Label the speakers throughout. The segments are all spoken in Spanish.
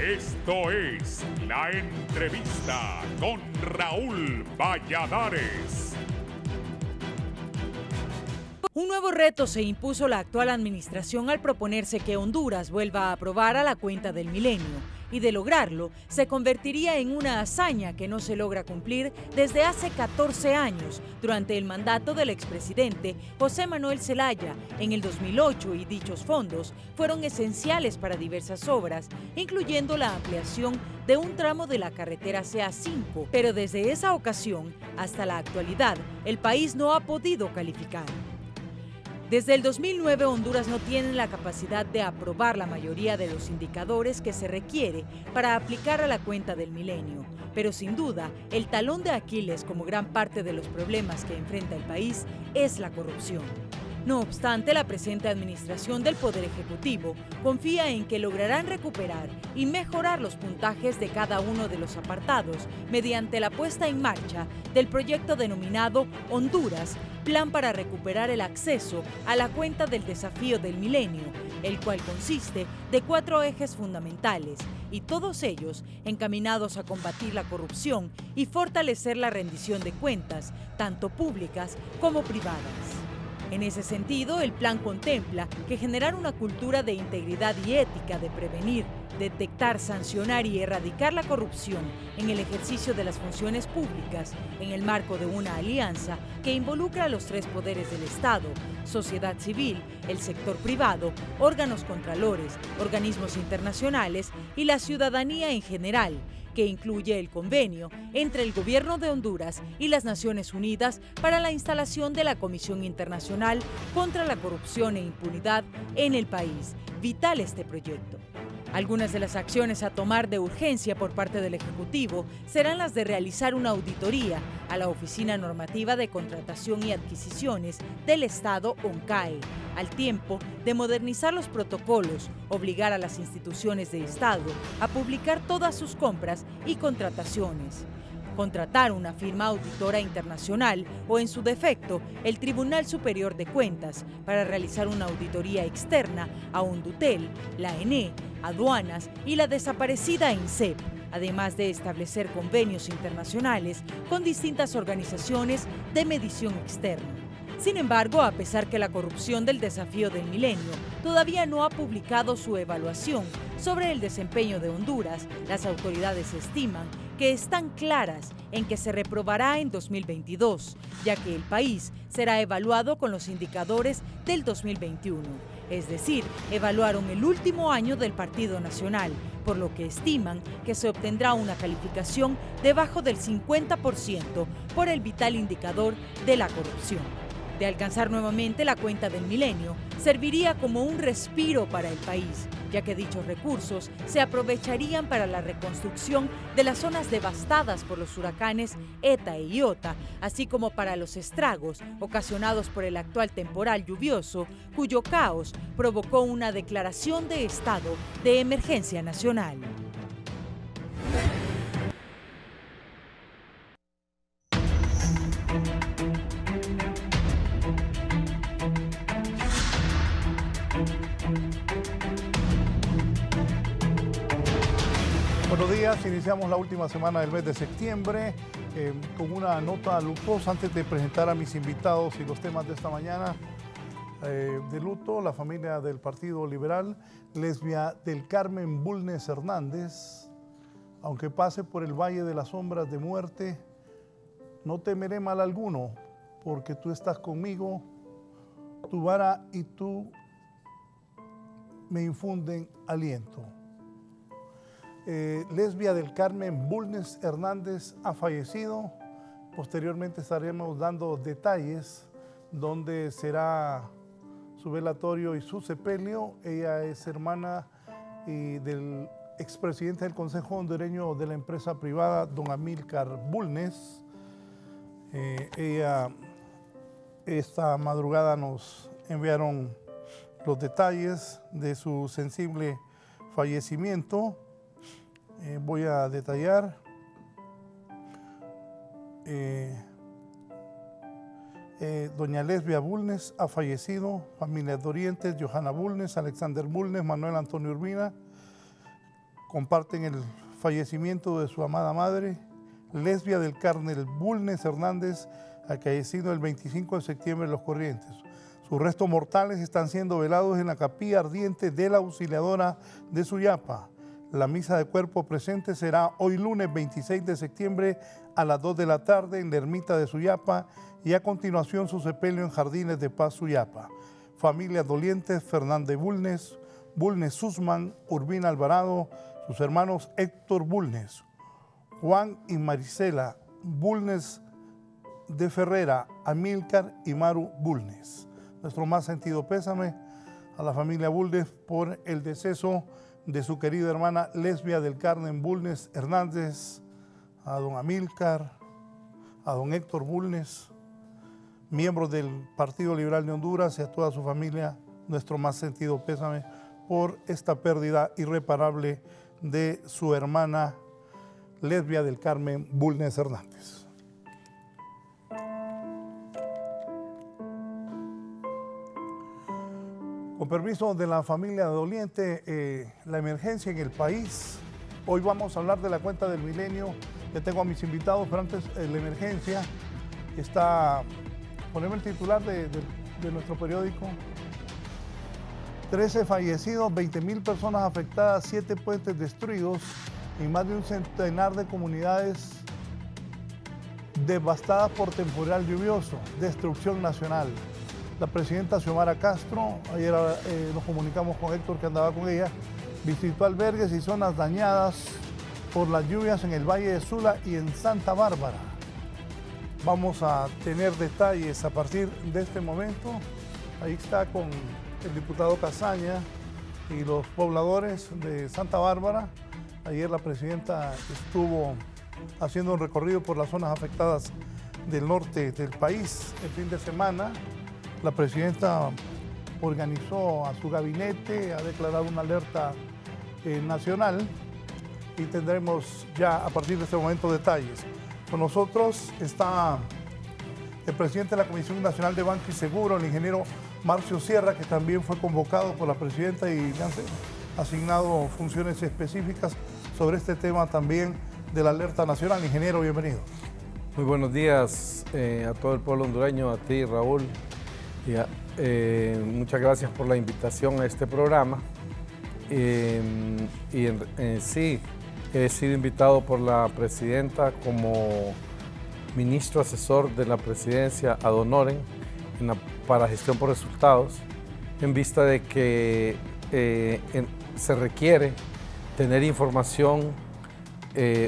Speaker 1: Esto es La Entrevista con Raúl Valladares.
Speaker 2: Un nuevo reto se impuso la actual administración al proponerse que Honduras vuelva a aprobar a la cuenta del milenio. Y de lograrlo, se convertiría en una hazaña que no se logra cumplir desde hace 14 años, durante el mandato del expresidente José Manuel Zelaya en el 2008, y dichos fondos fueron esenciales para diversas obras, incluyendo la ampliación de un tramo de la carretera CA5. Pero desde esa ocasión hasta la actualidad, el país no ha podido calificar. Desde el 2009, Honduras no tiene la capacidad de aprobar la mayoría de los indicadores que se requiere para aplicar a la cuenta del milenio. Pero sin duda, el talón de Aquiles, como gran parte de los problemas que enfrenta el país, es la corrupción. No obstante, la presente administración del Poder Ejecutivo confía en que lograrán recuperar y mejorar los puntajes de cada uno de los apartados mediante la puesta en marcha del proyecto denominado Honduras, Plan para recuperar el acceso a la cuenta del desafío del milenio, el cual consiste de 4 ejes fundamentales, y todos ellos encaminados a combatir la corrupción y fortalecer la rendición de cuentas, tanto públicas como privadas. En ese sentido, el plan contempla que generar una cultura de integridad y ética, de prevenir, detectar, sancionar y erradicar la corrupción en el ejercicio de las funciones públicas en el marco de una alianza que involucra a los 3 poderes del Estado: sociedad civil, el sector privado, órganos contralores, organismos internacionales y la ciudadanía en general, que incluye el convenio entre el Gobierno de Honduras y las Naciones Unidas para la instalación de la Comisión Internacional contra la Corrupción e Impunidad en el país. Vital este proyecto. Algunas de las acciones a tomar de urgencia por parte del Ejecutivo serán las de realizar una auditoría a la Oficina Normativa de Contratación y Adquisiciones del Estado, ONCAE, al tiempo de modernizar los protocolos, obligar a las instituciones de Estado a publicar todas sus compras y contrataciones, contratar una firma auditora internacional o, en su defecto, el Tribunal Superior de Cuentas para realizar una auditoría externa a Hondutel, la ENE, Aduanas y la desaparecida INSEP, además de establecer convenios internacionales con distintas organizaciones de medición externa. Sin embargo, a pesar que la corrupción del desafío del milenio todavía no ha publicado su evaluación sobre el desempeño de Honduras, las autoridades estiman que están claras en que se reprobará en 2022, ya que el país será evaluado con los indicadores del 2021. Es decir, evaluaron el último año del Partido Nacional, por lo que estiman que se obtendrá una calificación debajo del 50% por el vital indicador de la corrupción. De alcanzar nuevamente la cuenta del milenio, serviría como un respiro para el país, ya que dichos recursos se aprovecharían para la reconstrucción de las zonas devastadas por los huracanes ETA e IOTA, así como para los estragos ocasionados por el actual temporal lluvioso, cuyo caos provocó una declaración de estado de emergencia nacional.
Speaker 3: Buenos días, iniciamos la última semana del mes de septiembre con una nota luctuosa. Antes de presentar a mis invitados y los temas de esta mañana, de luto, la familia del Partido Liberal, Lesbia del Carmen Bulnes Hernández. Aunque pase por el valle de las sombras de muerte, no temeré mal alguno, porque tú estás conmigo, tu vara y tú me infunden aliento. Lesbia del Carmen Bulnes Hernández ha fallecido. Posteriormente estaremos dando detalles donde será su velatorio y su sepelio. Ella es hermana del expresidente del Consejo Hondureño de la empresa privada, don Amílcar Bulnes. Esta madrugada nos enviaron los detalles de su sensible fallecimiento. Voy a detallar. Doña Lesbia Bulnes ha fallecido. Familias Dorientes: Johanna Bulnes, Alexander Bulnes, Manuel Antonio Urbina, comparten el fallecimiento de su amada madre, Lesbia del Carmen Bulnes Hernández, fallecido el 25 de septiembre en Los Corrientes. Sus restos mortales están siendo velados en la capilla ardiente de la Auxiliadora de Suyapa. La misa de cuerpo presente será hoy lunes 26 de septiembre a las 2 de la tarde en la ermita de Suyapa y a continuación su sepelio en Jardines de Paz, Suyapa. Familias dolientes: Fernández Bulnes, Bulnes Susman, Urbina Alvarado, sus hermanos Héctor Bulnes, Juan y Marisela Bulnes de Ferrera, Amílcar y Maru Bulnes. Nuestro más sentido pésame a la familia Bulnes por el deceso de su querida hermana Lesbia del Carmen Bulnes Hernández, a don Amílcar, a don Héctor Bulnes, miembros del Partido Liberal de Honduras, y a toda su familia, nuestro más sentido pésame por esta pérdida irreparable de su hermana Lesbia del Carmen Bulnes Hernández. Con permiso de la familia doliente, la emergencia en el país. Hoy vamos a hablar de la cuenta del milenio. Ya tengo a mis invitados, pero antes la emergencia está... Poneme el titular de nuestro periódico. 13 fallecidos, 20.000 personas afectadas, 7 puentes destruidos y más de un centenar de comunidades devastadas por temporal lluvioso. Destrucción nacional. La presidenta Xiomara Castro, ayer nos comunicamos con Héctor, que andaba con ella, visitó albergues y zonas dañadas por las lluvias en el Valle de Sula y en Santa Bárbara. Vamos a tener detalles a partir de este momento. Ahí está con el diputado Casaña y los pobladores de Santa Bárbara. Ayer la presidenta estuvo haciendo un recorrido por las zonas afectadas del norte del país. El fin de semana la presidenta organizó a su gabinete, ha declarado una alerta nacional y tendremos ya a partir de este momento detalles. Con nosotros está el presidente de la Comisión Nacional de Banco y Seguro, el ingeniero Marcio Sierra, que también fue convocado por la presidenta y le han asignado funciones específicas sobre este tema también de la alerta nacional. Ingeniero, bienvenido.
Speaker 4: Muy buenos días a todo el pueblo hondureño, a ti, Raúl. Muchas gracias por la invitación a este programa. Sí, he sido invitado por la presidenta como ministro asesor de la presidencia ad honorem para gestión por resultados, en vista de que se requiere tener información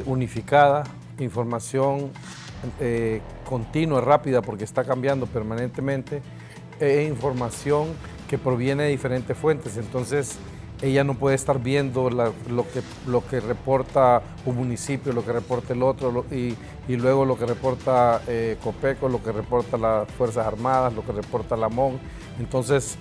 Speaker 4: unificada, información continua, rápida, porque está cambiando permanentemente, e información que proviene de diferentes fuentes. Entonces ella no puede estar viendo lo que reporta un municipio, lo que reporta el otro, y luego lo que reporta Copeco, lo que reporta las Fuerzas Armadas, lo que reporta la MON. Entonces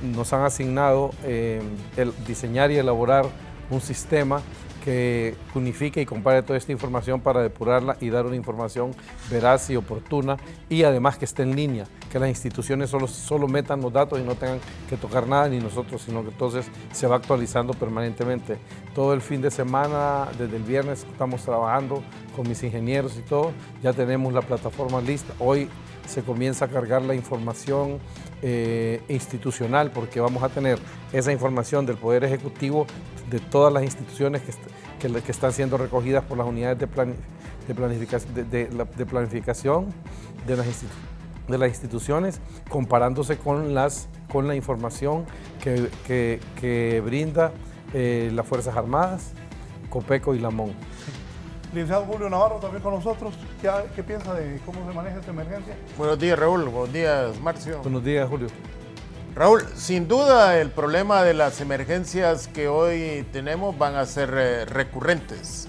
Speaker 4: nos han asignado el diseñar y elaborar un sistema que unifique y compare toda esta información para depurarla y dar una información veraz y oportuna, y además que esté en línea, que las instituciones solo metan los datos y no tengan que tocar nada, ni nosotros, sino que entonces se va actualizando permanentemente. Todo el fin de semana, desde el viernes, estamos trabajando con mis ingenieros y todo, ya tenemos la plataforma lista. Hoy se comienza a cargar la información institucional, porque vamos a tener esa información del Poder Ejecutivo, de todas las instituciones que están siendo recogidas por las unidades de planificación de las instituciones, comparándose con la información que brinda las Fuerzas Armadas, Copeco y la MON.
Speaker 3: Licenciado Julio Navarro también con nosotros. ¿Qué piensa de cómo se maneja esta emergencia?
Speaker 5: Buenos días, Raúl. Buenos días, Marcio.
Speaker 4: Buenos días, Julio.
Speaker 5: Raúl, sin duda el problema de las emergencias que hoy tenemos van a ser recurrentes.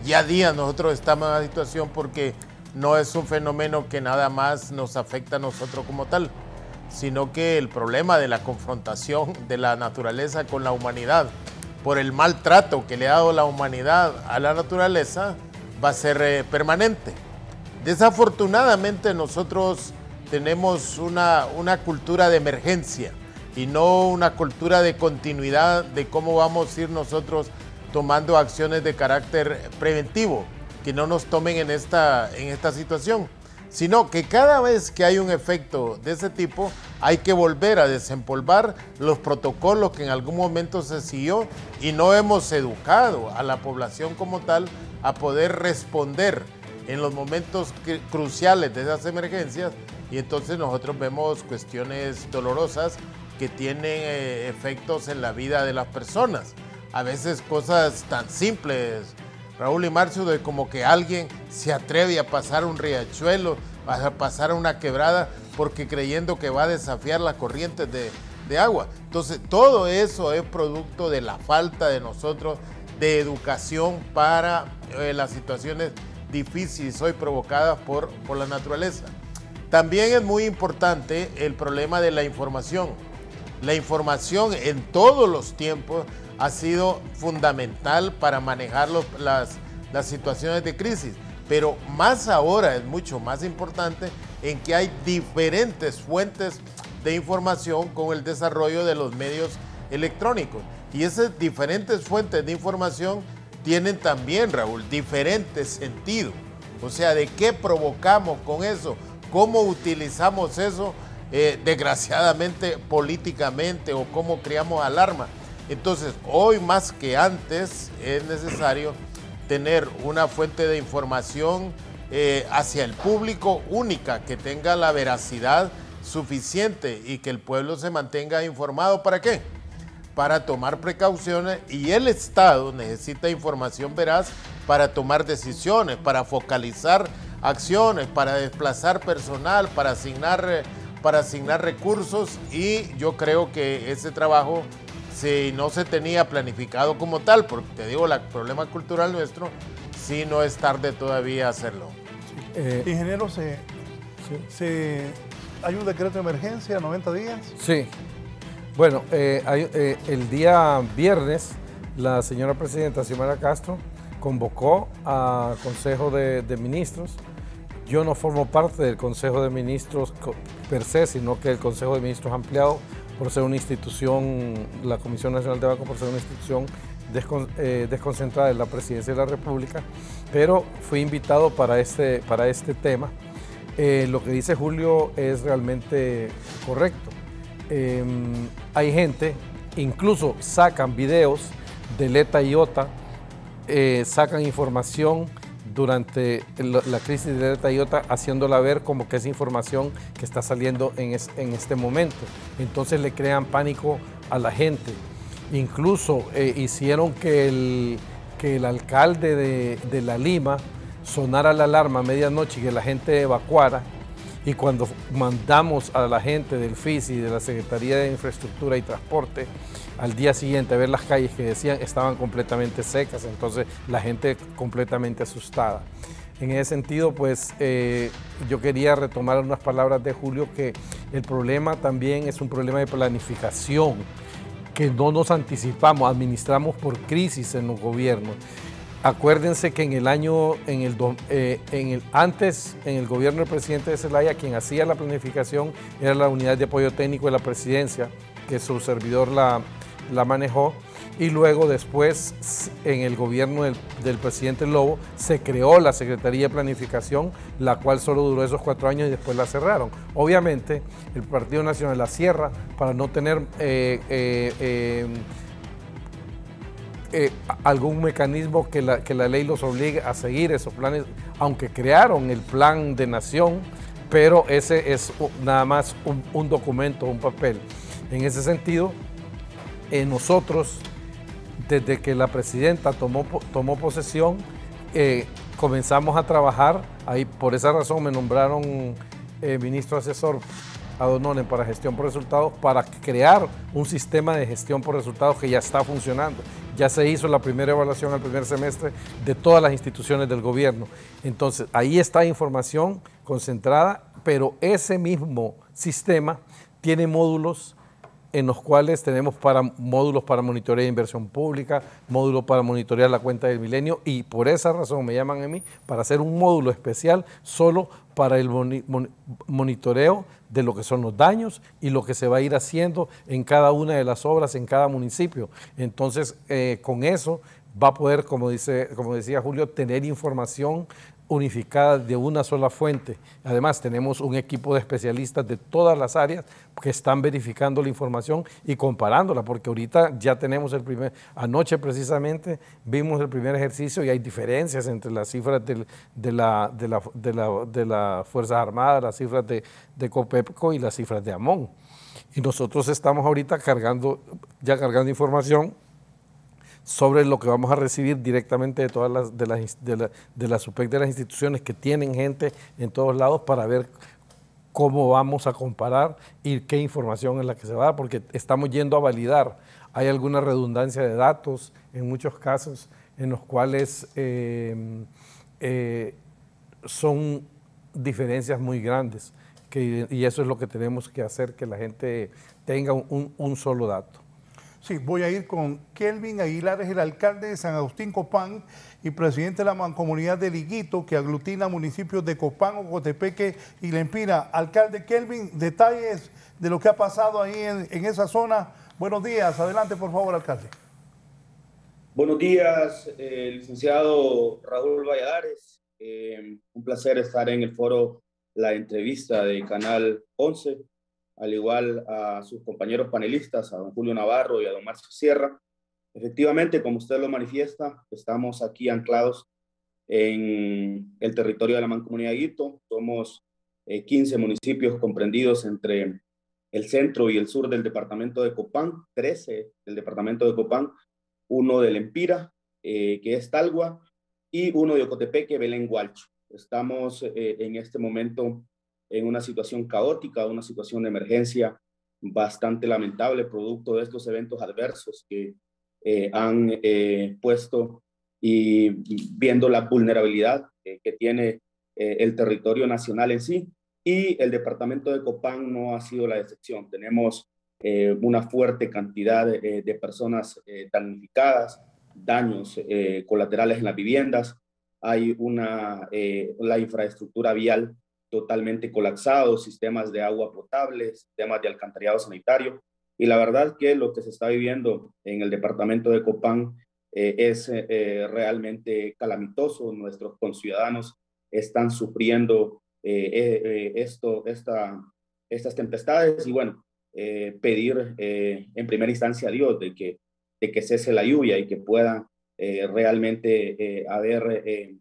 Speaker 5: Ya día nosotros estamos en una situación porque no es un fenómeno que nada más nos afecta a nosotros como tal, sino que el problema de la confrontación de la naturaleza con la humanidad por el maltrato que le ha dado la humanidad a la naturaleza va a ser permanente. Desafortunadamente nosotros tenemos una cultura de emergencia y no una cultura de continuidad de cómo vamos a ir nosotros tomando acciones de carácter preventivo, que no nos tomen en esta situación, sino que cada vez que hay un efecto de ese tipo, hay que volver a desempolvar los protocolos que en algún momento se siguió y no hemos educado a la población como tal a poder responder en los momentos cruciales de esas emergencias, y entonces nosotros vemos cuestiones dolorosas que tienen efectos en la vida de las personas. A veces cosas tan simples, Raúl y Marcio, de como que alguien se atreve a pasar un riachuelo, a pasar una quebrada, porque creyendo que va a desafiar las corrientes de agua. Entonces, todo eso es producto de la falta de nosotros de educación para las situaciones difíciles hoy provocadas por la naturaleza. También es muy importante el problema de la información. La información en todos los tiempos ha sido fundamental para manejar las situaciones de crisis, pero más ahora es mucho más importante en que hay diferentes fuentes de información con el desarrollo de los medios electrónicos. Y esas diferentes fuentes de información tienen también, Raúl, diferentes sentidos. O sea, ¿de qué provocamos con eso? ¿Cómo utilizamos eso, desgraciadamente, políticamente, o cómo creamos alarma? Entonces, hoy más que antes es necesario tener una fuente de información hacia el público única, que tenga la veracidad suficiente y que el pueblo se mantenga informado. ¿Para qué? Para tomar precauciones, y el Estado necesita información veraz para tomar decisiones, para focalizar acciones, para desplazar personal, para asignar recursos, y yo creo que ese trabajo, si no se tenía planificado como tal, porque te digo, el problema cultural nuestro, sí, no es tarde todavía hacerlo.
Speaker 3: Ingeniero, ¿hay un decreto de emergencia, 90 días?
Speaker 4: Sí. Bueno, el día viernes, la señora presidenta Xiomara Castro convocó a Consejo de Ministros. Yo no formo parte del Consejo de Ministros per se, sino que el Consejo de Ministros ampliado, por ser una institución, la Comisión Nacional de Banco, por ser una institución desconcentrada de la Presidencia de la República, pero fui invitado para este tema. Lo que dice Julio es realmente correcto. Hay gente, incluso sacan videos del ETA y OTA, sacan información durante la crisis de ETA y OTA, haciéndola ver como que es información que está saliendo en este momento. Entonces le crean pánico a la gente. Incluso hicieron que el alcalde de La Lima sonara la alarma a medianoche y que la gente evacuara. Y cuando mandamos a la gente del FIS y de la Secretaría de Infraestructura y Transporte al día siguiente a ver las calles que decían estaban completamente secas, entonces la gente completamente asustada. En ese sentido, pues yo quería retomar unas palabras de Julio, que el problema también es un problema de planificación, que no nos anticipamos, administramos por crisis en los gobiernos. Acuérdense que en el gobierno del presidente de Zelaya, quien hacía la planificación era la Unidad de Apoyo Técnico de la Presidencia, que su servidor la manejó, y luego después en el gobierno del presidente Lobo se creó la Secretaría de Planificación, la cual solo duró esos 4 años y después la cerraron. Obviamente el Partido Nacional la cierra para no tener algún mecanismo que la ley los obligue a seguir esos planes, aunque crearon el plan de nación, pero ese es nada más un documento, un papel. En ese sentido, nosotros, desde que la presidenta tomó posesión, comenzamos a trabajar, ahí por esa razón me nombraron ministro asesor ad honorem para gestión por resultados, para crear un sistema de gestión por resultados que ya está funcionando. Ya se hizo la primera evaluación al primer semestre de todas las instituciones del gobierno. Entonces, ahí está información concentrada, pero ese mismo sistema tiene módulos en los cuales tenemos módulos para monitorear inversión pública, módulos para monitorear la cuenta del milenio, y por esa razón me llaman a mí para hacer un módulo especial solo para el monitoreo de lo que son los daños y lo que se va a ir haciendo en cada una de las obras en cada municipio. Entonces, con eso va a poder, como decía Julio, tener información unificada de una sola fuente. Además, tenemos un equipo de especialistas de todas las áreas que están verificando la información y comparándola, porque ahorita ya tenemos anoche precisamente vimos el primer ejercicio y hay diferencias entre las cifras de las Fuerzas Armadas, las cifras de Copepco y las cifras de AMON. Y nosotros estamos ahorita cargando información sobre lo que vamos a recibir directamente de todas las SUPEC de las instituciones que tienen gente en todos lados para ver cómo vamos a comparar y qué información es la que se va a dar, porque estamos yendo a validar. Hay alguna redundancia de datos en muchos casos en los cuales son diferencias muy grandes y eso es lo que tenemos que hacer, que la gente tenga un solo dato.
Speaker 3: Sí, voy a ir con Kelvin Aguilar, es el alcalde de San Agustín Copán y presidente de la mancomunidad de Liguito, que aglutina municipios de Copán, Ocotepeque y Lempira. Alcalde Kelvin, detalles de lo que ha pasado ahí en esa zona. Buenos días, adelante por favor, alcalde.
Speaker 6: Buenos días, licenciado Raúl Valladares. Un placer estar en el foro La Entrevista de Canal 11. Al igual a sus compañeros panelistas, a don Julio Navarro y a don Marcio Sierra. Efectivamente, como usted lo manifiesta, estamos aquí anclados en el territorio de la Mancomunidad de Liguito. Somos 15 municipios comprendidos entre el centro y el sur del departamento de Copán, 13 del departamento de Copán, uno de Lempira, que es Talgua, y uno de Ocotepeque, Belén Gualcho. Estamos en este momento en una situación caótica, una situación de emergencia bastante lamentable, producto de estos eventos adversos que han puesto y viendo la vulnerabilidad que tiene el territorio nacional en sí, y el departamento de Copán no ha sido la excepción. Tenemos una fuerte cantidad de personas damnificadas, daños colaterales en las viviendas, hay la infraestructura vial totalmente colapsado, sistemas de agua potable, sistemas de alcantarillado sanitario, y la verdad que lo que se está viviendo en el departamento de Copán es realmente calamitoso. Nuestros conciudadanos están sufriendo estas tempestades y bueno, pedir en primera instancia a Dios de que cese la lluvia y que pueda realmente haber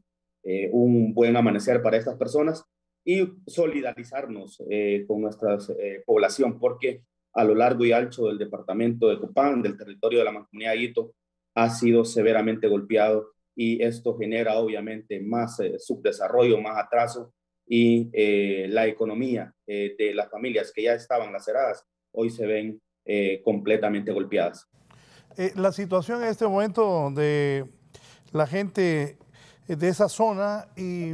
Speaker 6: un buen amanecer para estas personas, y solidarizarnos con nuestra población, porque a lo largo y ancho del departamento de Copán, del territorio de la Mancomunidad de Liguito, ha sido severamente golpeado, y esto genera obviamente más subdesarrollo, más atraso, y la economía de las familias que ya estaban laceradas, hoy se ven completamente golpeadas.
Speaker 3: La situación en este momento de la gente de esa zona y...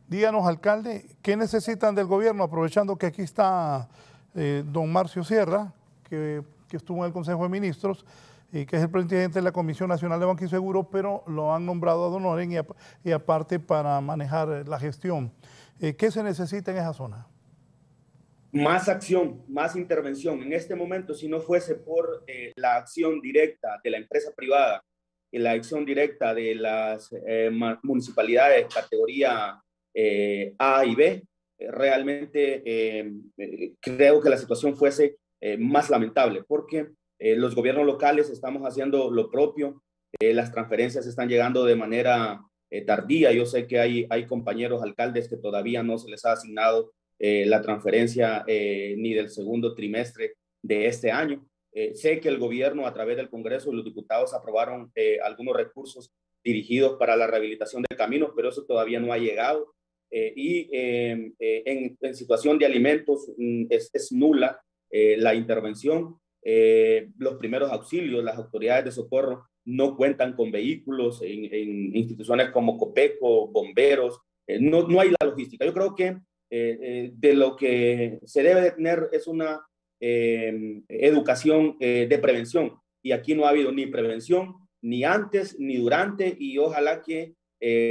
Speaker 3: Díganos, alcalde, ¿qué necesitan del gobierno? Aprovechando que aquí está don Marcio Sierra, que estuvo en el Consejo de Ministros y que es el presidente de la Comisión Nacional de Banco y Seguro, pero lo han nombrado a don Oren y aparte para manejar la gestión. ¿Qué se necesita en esa zona?
Speaker 6: Más acción, más intervención. En este momento, si no fuese por la acción directa de la empresa privada y la acción directa de las municipalidades categoría A y B, realmente creo que la situación fuese más lamentable, porque los gobiernos locales estamos haciendo lo propio, las transferencias están llegando de manera tardía. Yo sé que hay compañeros alcaldes que todavía no se les ha asignado la transferencia ni del segundo trimestre de este año. Sé que el gobierno a través del Congreso y los diputados aprobaron algunos recursos dirigidos para la rehabilitación de caminos, pero eso todavía no ha llegado. En situación de alimentos es nula la intervención. Los primeros auxilios, las autoridades de socorro no cuentan con vehículos en instituciones como Copeco, bomberos, no hay la logística. Yo creo que de lo que se debe de tener es una educación de prevención, y aquí no ha habido ni prevención, ni antes, ni durante, y ojalá que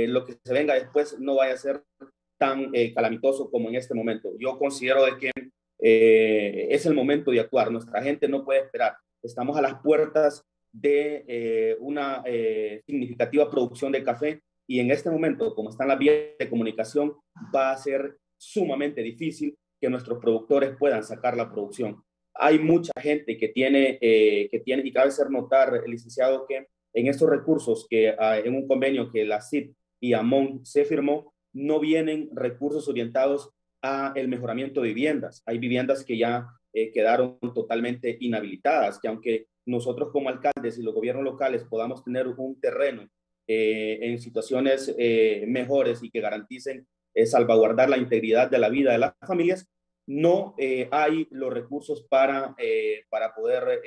Speaker 6: lo que se venga después no vaya a ser tan calamitoso como en este momento. Yo considero de que es el momento de actuar. Nuestra gente no puede esperar. Estamos a las puertas de una significativa producción de café, y en este momento, como están las vías de comunicación, va a ser sumamente difícil que nuestros productores puedan sacar la producción. Hay mucha gente que tiene, y cabe hacer notar, licenciado, que en estos recursos que en un convenio que la CID y AMON se firmó, no vienen recursos orientados a el mejoramiento de viviendas. Hay viviendas que ya quedaron totalmente inhabilitadas, que aunque nosotros como alcaldes y los gobiernos locales podamos tener un terreno en situaciones mejores y que garanticen salvaguardar la integridad de la vida de las familias, no hay los recursos para poder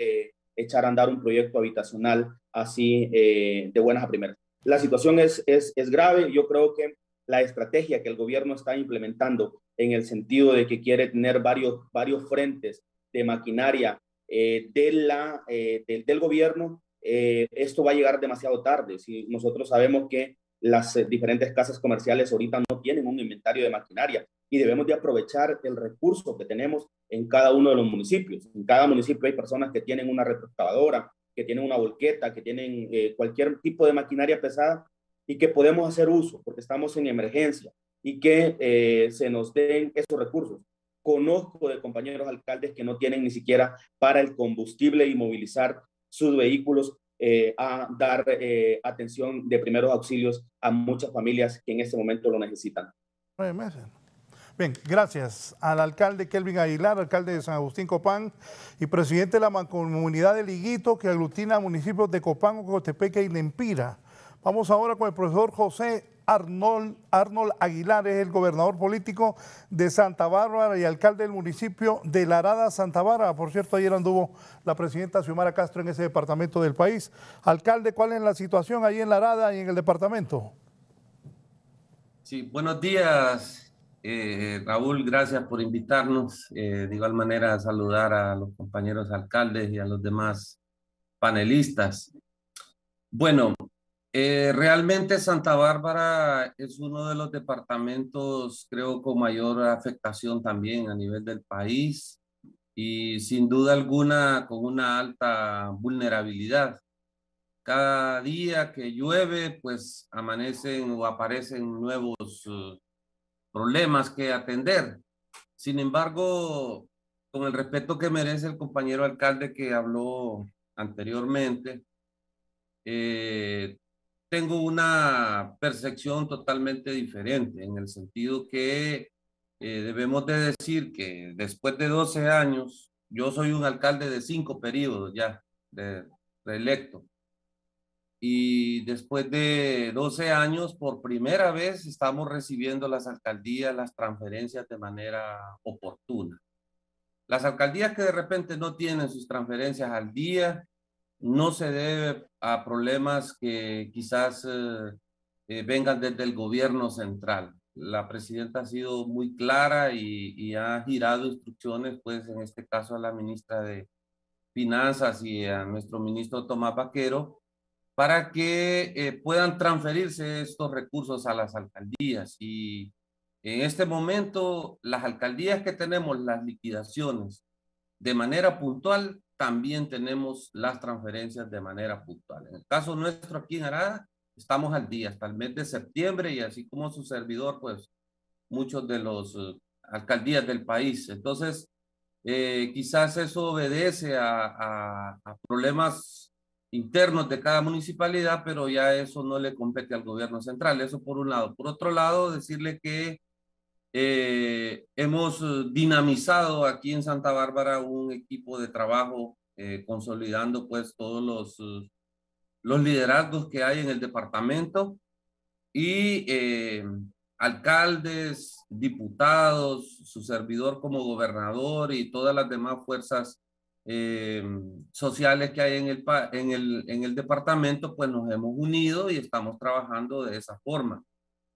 Speaker 6: echar a andar un proyecto habitacional así de buenas a primeras. La situación es grave. Yo creo que la estrategia que el gobierno está implementando en el sentido de que quiere tener varios frentes de maquinaria del gobierno, esto va a llegar demasiado tarde. Si nosotros sabemos que las diferentes casas comerciales ahorita no tienen un inventario de maquinaria y debemos de aprovechar el recurso que tenemos en cada uno de los municipios. En cada municipio hay personas que tienen una retroexcavadora, que tienen una volqueta, que tienen cualquier tipo de maquinaria pesada y que podemos hacer uso porque estamos en emergencia y que se nos den esos recursos. Conozco de compañeros alcaldes que no tienen ni siquiera para el combustible y movilizar sus vehículos a dar atención de primeros auxilios a muchas familias que en este momento lo necesitan.
Speaker 3: 9 meses. Bien, gracias al alcalde Kelvin Aguilar, alcalde de San Agustín Copán y presidente de la mancomunidad de Liguito, que aglutina municipios de Copán, Ocotepeque y Lempira. Vamos ahora con el profesor José Arnold Aguilar, es el gobernador político de Santa Bárbara y alcalde del municipio de La Arada, Santa Bárbara. Por cierto, ayer anduvo la presidenta Xiomara Castro en ese departamento del país. Alcalde, ¿cuál es la situación ahí en La Arada y en el departamento?
Speaker 7: Sí, buenos días, Raúl, gracias por invitarnos. De igual manera, saludar a los compañeros alcaldes y a los demás panelistas. Bueno, realmente Santa Bárbara es uno de los departamentos, creo, con mayor afectación también a nivel del país y sin duda alguna con una alta vulnerabilidad. Cada día que llueve, pues amanecen o aparecen nuevos problemas que atender. Sin embargo, con el respeto que merece el compañero alcalde que habló anteriormente, tengo una percepción totalmente diferente, en el sentido que debemos de decir que después de 12 años, yo soy un alcalde de 5 periodos ya de reelecto, y después de 12 años, por primera vez estamos recibiendo las alcaldías, las transferencias de manera oportuna. Las alcaldías que de repente no tienen sus transferencias al día, no se debe a problemas que quizás vengan desde el gobierno central. La presidenta ha sido muy clara y ha girado instrucciones, pues en este caso a la ministra de Finanzas y a nuestro ministro Tomás Vaquero, para que puedan transferirse estos recursos a las alcaldías. Y en este momento, las alcaldías que tenemos las liquidaciones de manera puntual, también tenemos las transferencias de manera puntual. En el caso nuestro aquí en Arada, estamos al día hasta el mes de septiembre y así como su servidor, pues muchos de los alcaldías del país. Entonces, quizás eso obedece a problemas internos de cada municipalidad, pero ya eso no le compete al gobierno central. Eso por un lado. Por otro lado, decirle que hemos dinamizado aquí en Santa Bárbara un equipo de trabajo consolidando pues todos los liderazgos que hay en el departamento y alcaldes, diputados, su servidor como gobernador y todas las demás fuerzas sociales que hay en el departamento, pues nos hemos unido y estamos trabajando de esa forma.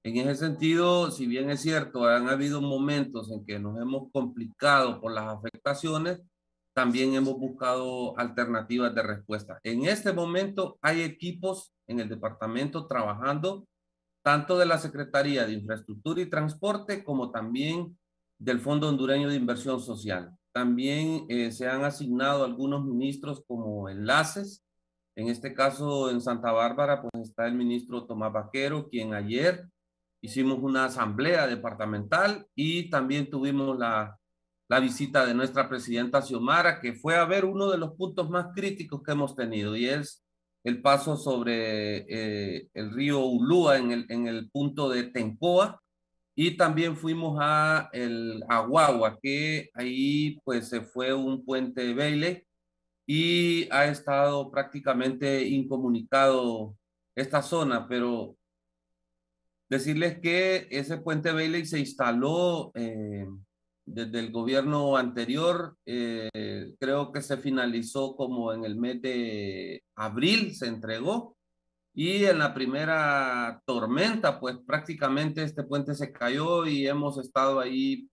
Speaker 7: En ese sentido, si bien es cierto, han habido momentos en que nos hemos complicado por las afectaciones, también hemos buscado alternativas de respuesta. En este momento hay equipos en el departamento trabajando tanto de la Secretaría de Infraestructura y Transporte como también del Fondo Hondureño de Inversión Social. También se han asignado algunos ministros como enlaces En este caso, en Santa Bárbara, pues está el ministro Tomás Vaquero, quien ayer hicimos una asamblea departamental y también tuvimos la visita de nuestra presidenta Xiomara, que fue a ver uno de los puntos más críticos que hemos tenido, y es el paso sobre el río Ulúa en el punto de Tencoa, y también fuimos a Guagua, que ahí pues se fue un puente Bailey y ha estado prácticamente incomunicado esta zona, pero decirles que ese puente Bailey se instaló desde el gobierno anterior, creo que se finalizó como en el mes de abril, se entregó, y en la primera tormenta, pues prácticamente este puente se cayó y hemos estado ahí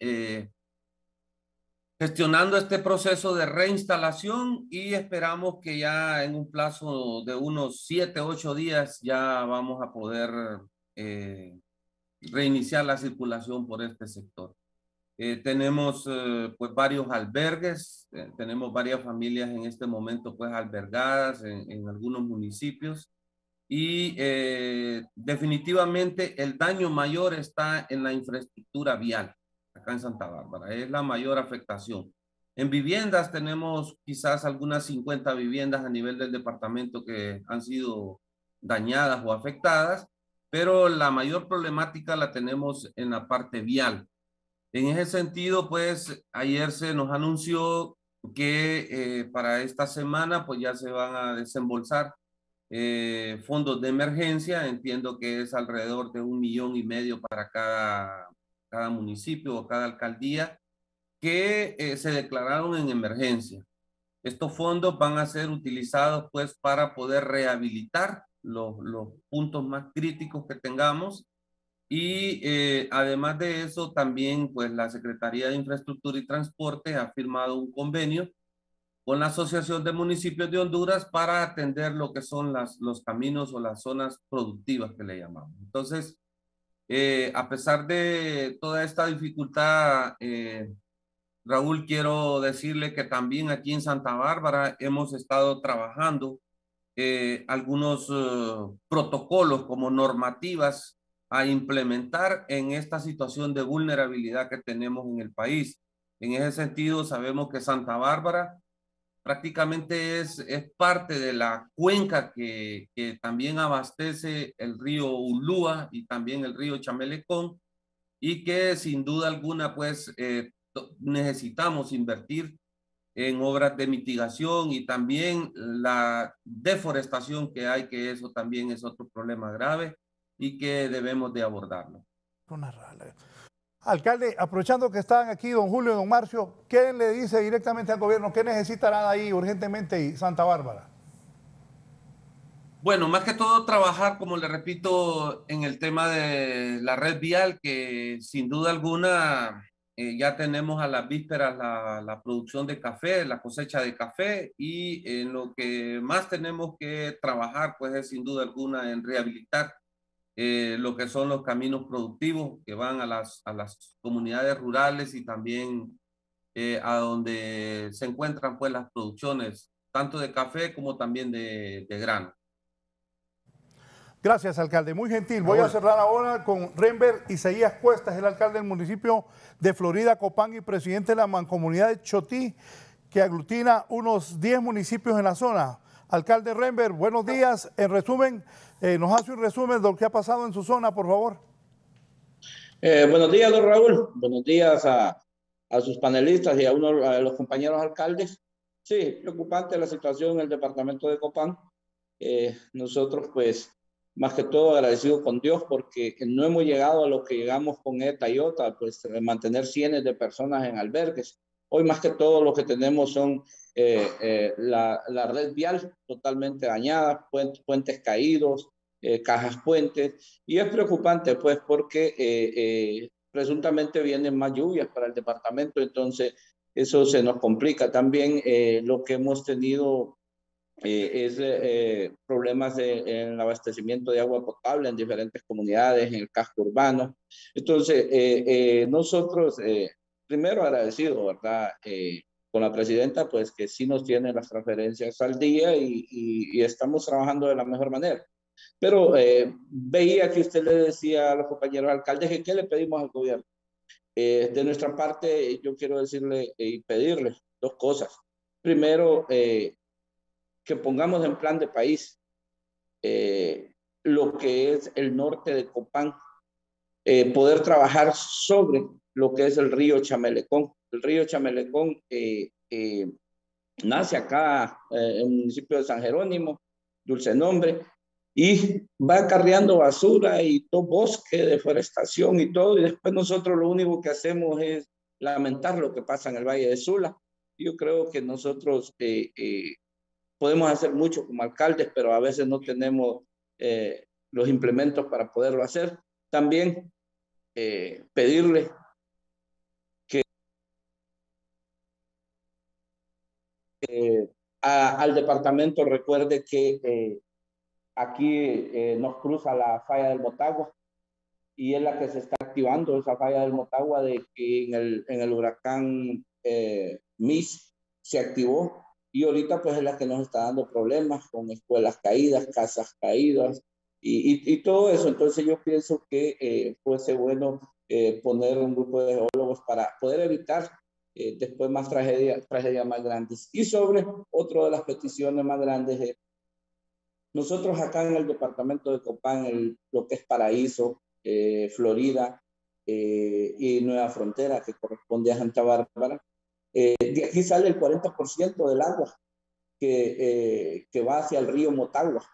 Speaker 7: gestionando este proceso de reinstalación y esperamos que ya en un plazo de unos 7, 8 días ya vamos a poder reiniciar la circulación por este sector. Tenemos pues varios albergues, tenemos varias familias en este momento pues albergadas en algunos municipios y definitivamente el daño mayor está en la infraestructura vial acá en Santa Bárbara, es la mayor afectación. En viviendas tenemos quizás algunas 50 viviendas a nivel del departamento que han sido dañadas o afectadas, pero la mayor problemática la tenemos en la parte vial. En ese sentido, pues ayer se nos anunció que para esta semana pues ya se van a desembolsar fondos de emergencia, entiendo que es alrededor de 1,5 millones para cada municipio o cada alcaldía que se declararon en emergencia. Estos fondos van a ser utilizados pues para poder rehabilitar los puntos más críticos que tengamos y además de eso también pues la Secretaría de Infraestructura y Transporte ha firmado un convenio con la Asociación de Municipios de Honduras para atender lo que son los caminos o las zonas productivas que le llamamos. Entonces, a pesar de toda esta dificultad, Raúl, quiero decirle que también aquí en Santa Bárbara hemos estado trabajando algunos protocolos como normativas a implementar en esta situación de vulnerabilidad que tenemos en el país. En ese sentido, sabemos que Santa Bárbara prácticamente es parte de la cuenca que también abastece el río Ulúa y también el río Chamelecón y que sin duda alguna pues necesitamos invertir en obras de mitigación y también la deforestación que hay, que eso también es otro problema grave y que debemos de abordarlo.
Speaker 3: Alcalde, aprovechando que están aquí don Julio y don Marcio, ¿qué le dice directamente al gobierno? ¿Qué necesitarán ahí urgentemente y Santa Bárbara?
Speaker 7: Bueno, más que todo trabajar, como le repito, en el tema de la red vial, que sin duda alguna ya tenemos a las vísperas la producción de café, la cosecha de café, y en lo que más tenemos que trabajar, pues es sin duda alguna en rehabilitar lo que son los caminos productivos que van a las comunidades rurales y también a donde se encuentran pues las producciones, tanto de café como también de grano.
Speaker 3: Gracias, alcalde. Muy gentil. Voy a cerrar ahora con Renber Isaías Cuestas, el alcalde del municipio de Florida, Copán, y presidente de la mancomunidad de Chotí, que aglutina unos 10 municipios en la zona. Alcalde Renber, buenos días. En resumen, nos hace un resumen de lo que ha pasado en su zona, por favor.
Speaker 8: Buenos días, don Raúl. Buenos días a sus panelistas y a los compañeros alcaldes. Sí, preocupante la situación en el departamento de Copán. Nosotros, pues, más que todo agradecidos con Dios porque no hemos llegado a lo que llegamos con ETA y OTA, pues mantener cientos de personas en albergues. Hoy más que todo lo que tenemos son la red vial totalmente dañada, puentes caídos, cajas puentes, y es preocupante pues porque presuntamente vienen más lluvias para el departamento, entonces eso se nos complica. También lo que hemos tenido es problemas en el abastecimiento de agua potable en diferentes comunidades, en el casco urbano. Entonces, nosotros, primero agradecido, ¿verdad? con la presidenta, pues que sí nos tiene las transferencias al día y estamos trabajando de la mejor manera. Pero veía que usted le decía a los compañeros alcaldes que qué le pedimos al gobierno. De nuestra parte, yo quiero decirle y pedirle dos cosas. Primero, que pongamos en plan de país lo que es el norte de Copán, poder trabajar sobre lo que es el río Chamelecón. El río Chamelecón nace acá en el municipio de San Jerónimo, dulce nombre, y va acarreando basura y todo bosque, deforestación y todo, y después nosotros lo único que hacemos es lamentar lo que pasa en el Valle de Sula. Yo creo que nosotros podemos hacer mucho como alcaldes, pero a veces no tenemos los implementos para poderlo hacer. También pedirle que al departamento recuerde que aquí nos cruza la falla del Motagua y es la que se está activando, esa falla del Motagua, de que en el huracán Miss se activó y ahorita pues es la que nos está dando problemas con escuelas caídas, casas caídas y todo eso. Entonces yo pienso que fuese bueno poner un grupo de geólogos para poder evitar después más tragedias más grandes. Y sobre otra de las peticiones más grandes es, nosotros acá en el departamento de Copán, lo que es Paraíso, Florida y Nueva Frontera, que corresponde a Santa Bárbara, de aquí sale el 40% del agua que va hacia el río Motagua.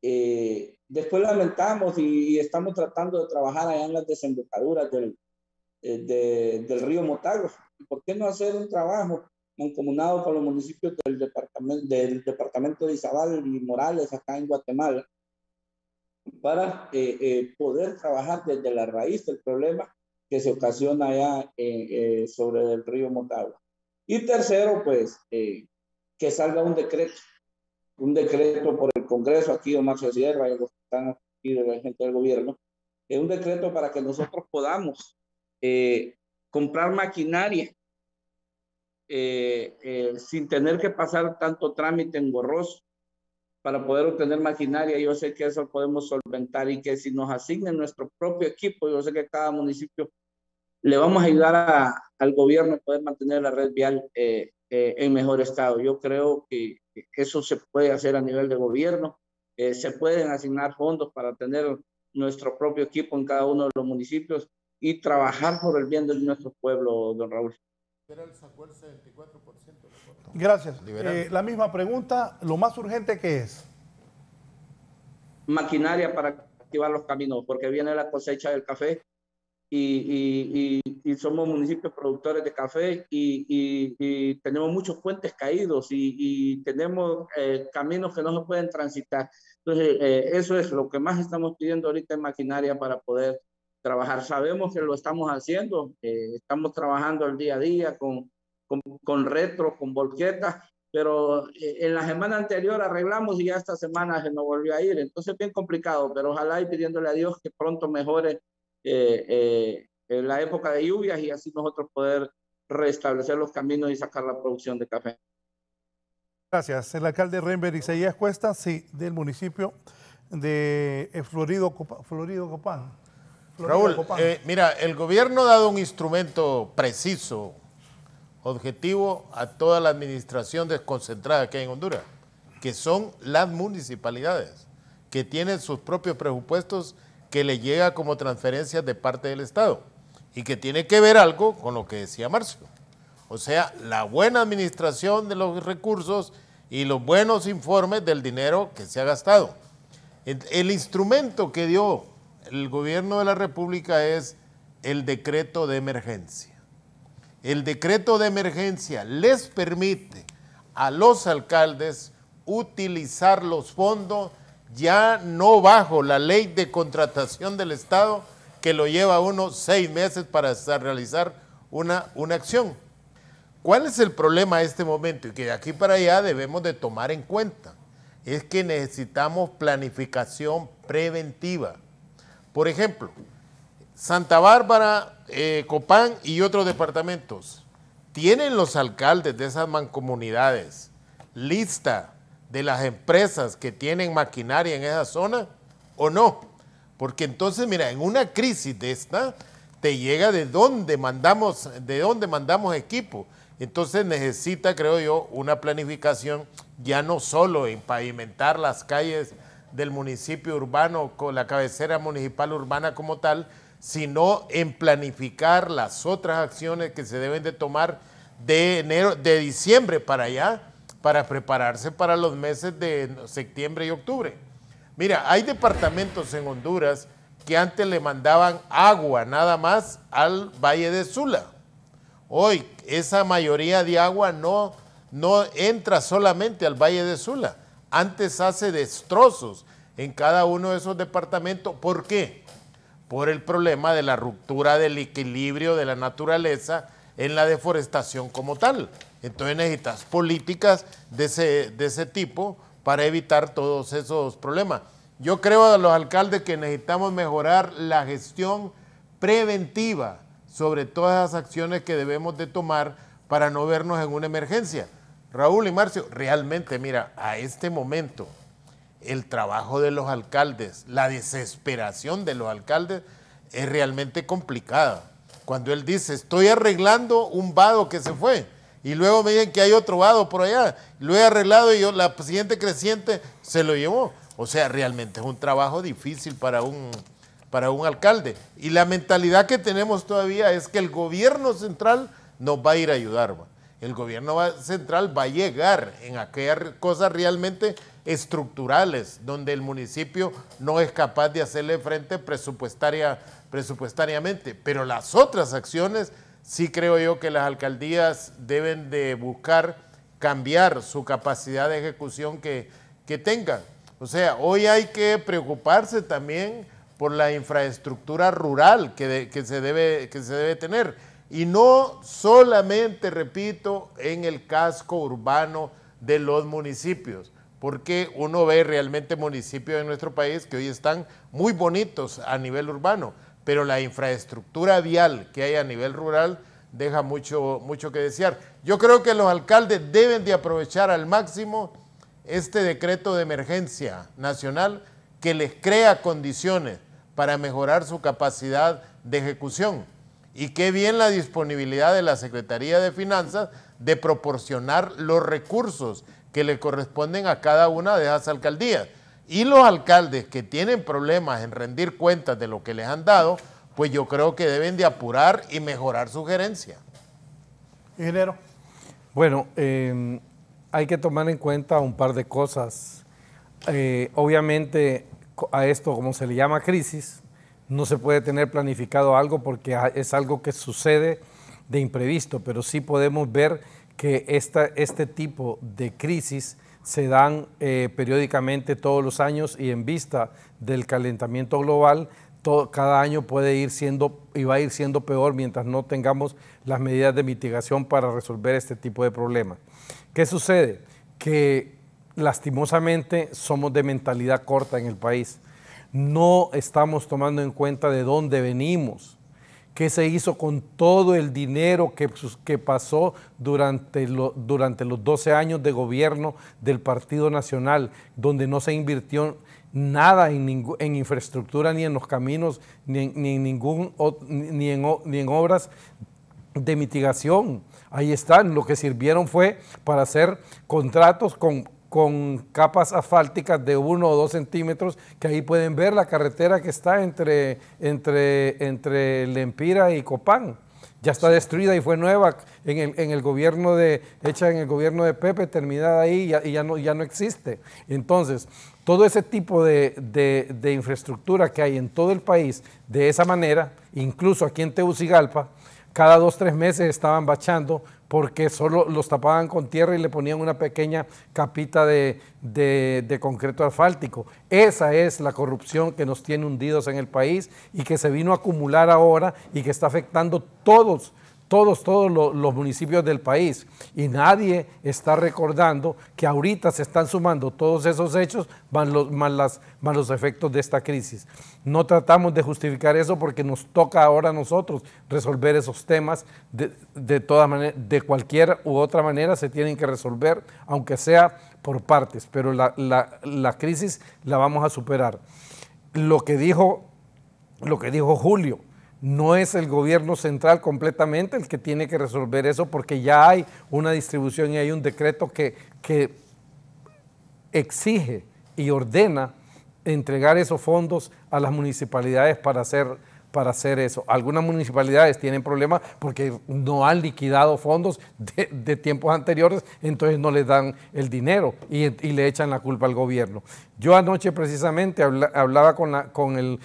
Speaker 8: Después lamentamos y estamos tratando de trabajar allá en las desembocaduras del río Motagua. ¿Por qué no hacer un trabajo mancomunado con los municipios del departamento de Izabal y Morales, acá en Guatemala, para poder trabajar desde la raíz del problema que se ocasiona allá sobre el río Motagua? Y tercero, pues, que salga un decreto por el Congreso, aquí Omar Sierra y los que están aquí de la gente del gobierno, un decreto para que nosotros podamos comprar maquinaria sin tener que pasar tanto trámite engorroso para poder obtener maquinaria. Yo sé que eso podemos solventar y que si nos asignen nuestro propio equipo, yo sé que cada municipio le vamos a ayudar al gobierno a poder mantener la red vial en mejor estado. Yo creo que eso se puede hacer a nivel de gobierno. Se pueden asignar fondos para tener nuestro propio equipo en cada uno de los municipios y trabajar por el bien de nuestro pueblo, don Raúl.
Speaker 3: Gracias. La misma pregunta, ¿lo más urgente qué es?
Speaker 8: Maquinaria para activar los caminos, porque viene la cosecha del café y somos municipios productores de café y tenemos muchos puentes caídos y tenemos caminos que no se pueden transitar. Entonces, eso es lo que más estamos pidiendo ahorita en maquinaria para poder trabajar. Sabemos que lo estamos haciendo, estamos trabajando el día a día con retro, con volquetas, pero en la semana anterior arreglamos y ya esta semana se nos volvió a ir. Entonces, bien complicado, pero ojalá y pidiéndole a Dios que pronto mejore en la época de lluvias y así nosotros poder restablecer los caminos y sacar la producción de café.
Speaker 3: Gracias. El alcalde Renber Isaías Cuesta, sí, del municipio de Florido Copán.
Speaker 5: Raúl, mira, el gobierno ha dado un instrumento preciso, objetivo a toda la administración desconcentrada que hay en Honduras, que son las municipalidades, que tienen sus propios presupuestos que le llega como transferencias de parte del Estado y que tiene que ver algo con lo que decía Marcio. O sea, la buena administración de los recursos y los buenos informes del dinero que se ha gastado. El instrumento que dio el gobierno de la República es el decreto de emergencia. El decreto de emergencia les permite a los alcaldes utilizar los fondos ya no bajo la ley de contratación del Estado que lo lleva a uno 6 meses para realizar una acción. ¿Cuál es el problema a este momento? Y que de aquí para allá debemos de tomar en cuenta. Es que necesitamos planificación preventiva. Por ejemplo, Santa Bárbara, Copán y otros departamentos ¿tienen los alcaldes de esas mancomunidades lista de las empresas que tienen maquinaria en esa zona o no? Porque entonces, mira, en una crisis de esta, te llega de dónde mandamos equipo. Entonces necesita, creo yo, una planificación, ya no solo en pavimentar las calles del municipio urbano con la cabecera municipal urbana como tal, sino en planificar las otras acciones que se deben de tomar de diciembre para allá, para prepararse para los meses de septiembre y octubre. Mira, hay departamentos en Honduras que antes le mandaban agua nada más al Valle de Sula. Hoy esa mayoría de agua no entra solamente al Valle de Sula. Antes hace destrozos en cada uno de esos departamentos. ¿Por qué? Por el problema de la ruptura del equilibrio de la naturaleza en la deforestación como tal. Entonces necesitas políticas de ese tipo para evitar todos esos problemas. Yo creo a los alcaldes que necesitamos mejorar la gestión preventiva sobre todas las acciones que debemos de tomar para no vernos en una emergencia. Raúl y Marcio, realmente, mira, a este momento, el trabajo de los alcaldes, la desesperación de los alcaldes es realmente complicada. Cuando él dice, estoy arreglando un vado que se fue, y luego me dicen que hay otro vado por allá, lo he arreglado y la siguiente creciente se lo llevó. O sea, realmente es un trabajo difícil para un alcalde. Y la mentalidad que tenemos todavía es que el gobierno central nos va a ir a ayudar. El gobierno central va a llegar en aquellas cosas realmente estructurales, donde el municipio no es capaz de hacerle frente presupuestariamente. Pero las otras acciones, sí creo yo que las alcaldías deben de buscar cambiar su capacidad de ejecución que tengan. O sea, hoy hay que preocuparse también por la infraestructura rural que se debe tener. Y no solamente, repito, en el casco urbano de los municipios, porque uno ve realmente municipios en nuestro país que hoy están muy bonitos a nivel urbano, pero la infraestructura vial que hay a nivel rural deja mucho que desear. Yo creo que los alcaldes deben de aprovechar al máximo este decreto de emergencia nacional que les crea condiciones para mejorar su capacidad de ejecución. Y qué bien la disponibilidad de la Secretaría de Finanzas de proporcionar los recursos que le corresponden a cada una de esas alcaldías. Y los alcaldes que tienen problemas en rendir cuentas de lo que les han dado, pues yo creo que deben de apurar y mejorar su gerencia.
Speaker 3: Ingeniero.
Speaker 4: Bueno, hay que tomar en cuenta un par de cosas. Obviamente a esto, como se le llama crisis, no se puede tener planificado algo porque es algo que sucede de imprevisto, pero sí podemos ver que este tipo de crisis se dan periódicamente todos los años y en vista del calentamiento global, cada año puede ir siendo y va a ir siendo peor mientras no tengamos las medidas de mitigación para resolver este tipo de problemas. ¿Qué sucede? Que lastimosamente somos de mentalidad corta en el país. No estamos tomando en cuenta de dónde venimos, qué se hizo con todo el dinero que pasó durante los 12 años de gobierno del Partido Nacional, donde no se invirtió nada en infraestructura, ni en los caminos, ni en obras de mitigación. Ahí están, lo que sirvieron fue para hacer contratos con capas asfálticas de 1 o 2 centímetros, que ahí pueden ver la carretera que está entre Lempira y Copán. Ya está destruida y fue nueva hecha en el gobierno de Pepe, terminada ahí y ya no existe. Entonces, todo ese tipo de infraestructura que hay en todo el país, de esa manera, incluso aquí en Tegucigalpa, cada 2 o 3 meses estaban bachando porque solo los tapaban con tierra y le ponían una pequeña capita de concreto asfáltico. Esa es la corrupción que nos tiene hundidos en el país y que se vino a acumular ahora y que está afectando todos todos los municipios del país, y nadie está recordando que ahorita se están sumando todos esos hechos más los efectos de esta crisis. No tratamos de justificar eso porque nos toca ahora a nosotros resolver esos temas de todas maneras, de cualquier u otra manera se tienen que resolver, aunque sea por partes, pero la crisis la vamos a superar. Lo que dijo Julio, no es el gobierno central completamente el que tiene que resolver eso, porque ya hay una distribución y hay un decreto que exige y ordena entregar esos fondos a las municipalidades para hacer eso. Algunas municipalidades tienen problemas porque no han liquidado fondos de tiempos anteriores, entonces no les dan el dinero y le echan la culpa al gobierno. Yo anoche precisamente hablaba con el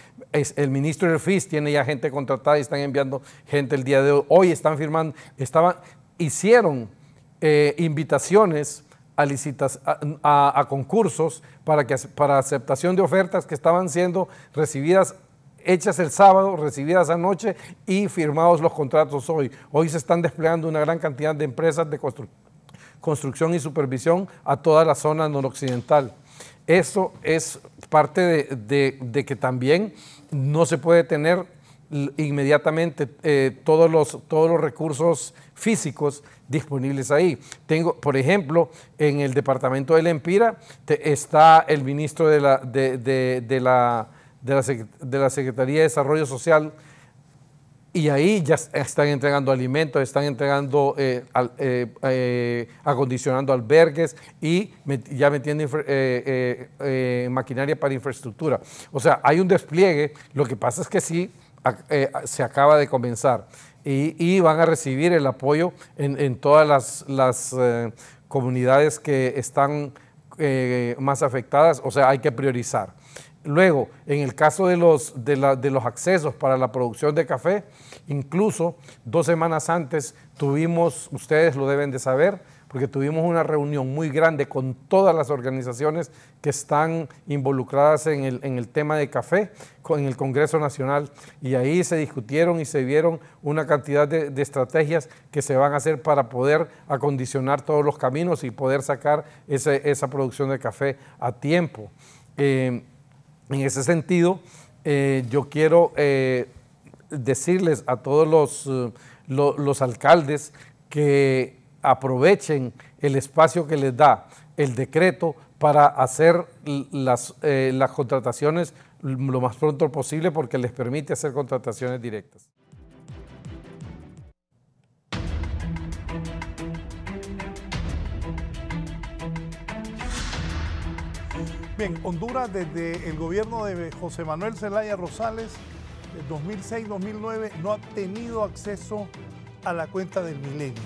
Speaker 4: ministro del FIS, tiene ya gente contratada y están enviando gente el día de hoy. Hoy están firmando, hicieron invitaciones a concursos para aceptación de ofertas que estaban siendo recibidas, hechas el sábado, recibidas anoche y firmados los contratos hoy. Hoy se están desplegando una gran cantidad de empresas de construcción y supervisión a toda la zona noroccidental. Eso es parte de que también no se puede tener inmediatamente todos los recursos físicos disponibles ahí. Por ejemplo, en el departamento del Empira está el ministro de la Secretaría de Desarrollo Social, y ahí ya están entregando alimentos, están entregando, acondicionando albergues y ya metiendo maquinaria para infraestructura. O sea, hay un despliegue, lo que pasa es que sí, se acaba de comenzar y van a recibir el apoyo en todas las comunidades que están más afectadas, o sea, hay que priorizar. Luego, en el caso de los accesos para la producción de café, incluso 2 semanas antes tuvimos, ustedes lo deben de saber, porque tuvimos una reunión muy grande con todas las organizaciones que están involucradas en el tema de café, en el Congreso Nacional, y ahí se discutieron y se vieron una cantidad de estrategias que se van a hacer para poder acondicionar todos los caminos y poder sacar esa producción de café a tiempo. En ese sentido, yo quiero decirles a todos los alcaldes que aprovechen el espacio que les da el decreto para hacer las contrataciones lo más pronto posible, porque les permite hacer contrataciones directas.
Speaker 3: Bien, Honduras desde el gobierno de José Manuel Zelaya Rosales, 2006-2009, no ha tenido acceso a la cuenta del Milenio.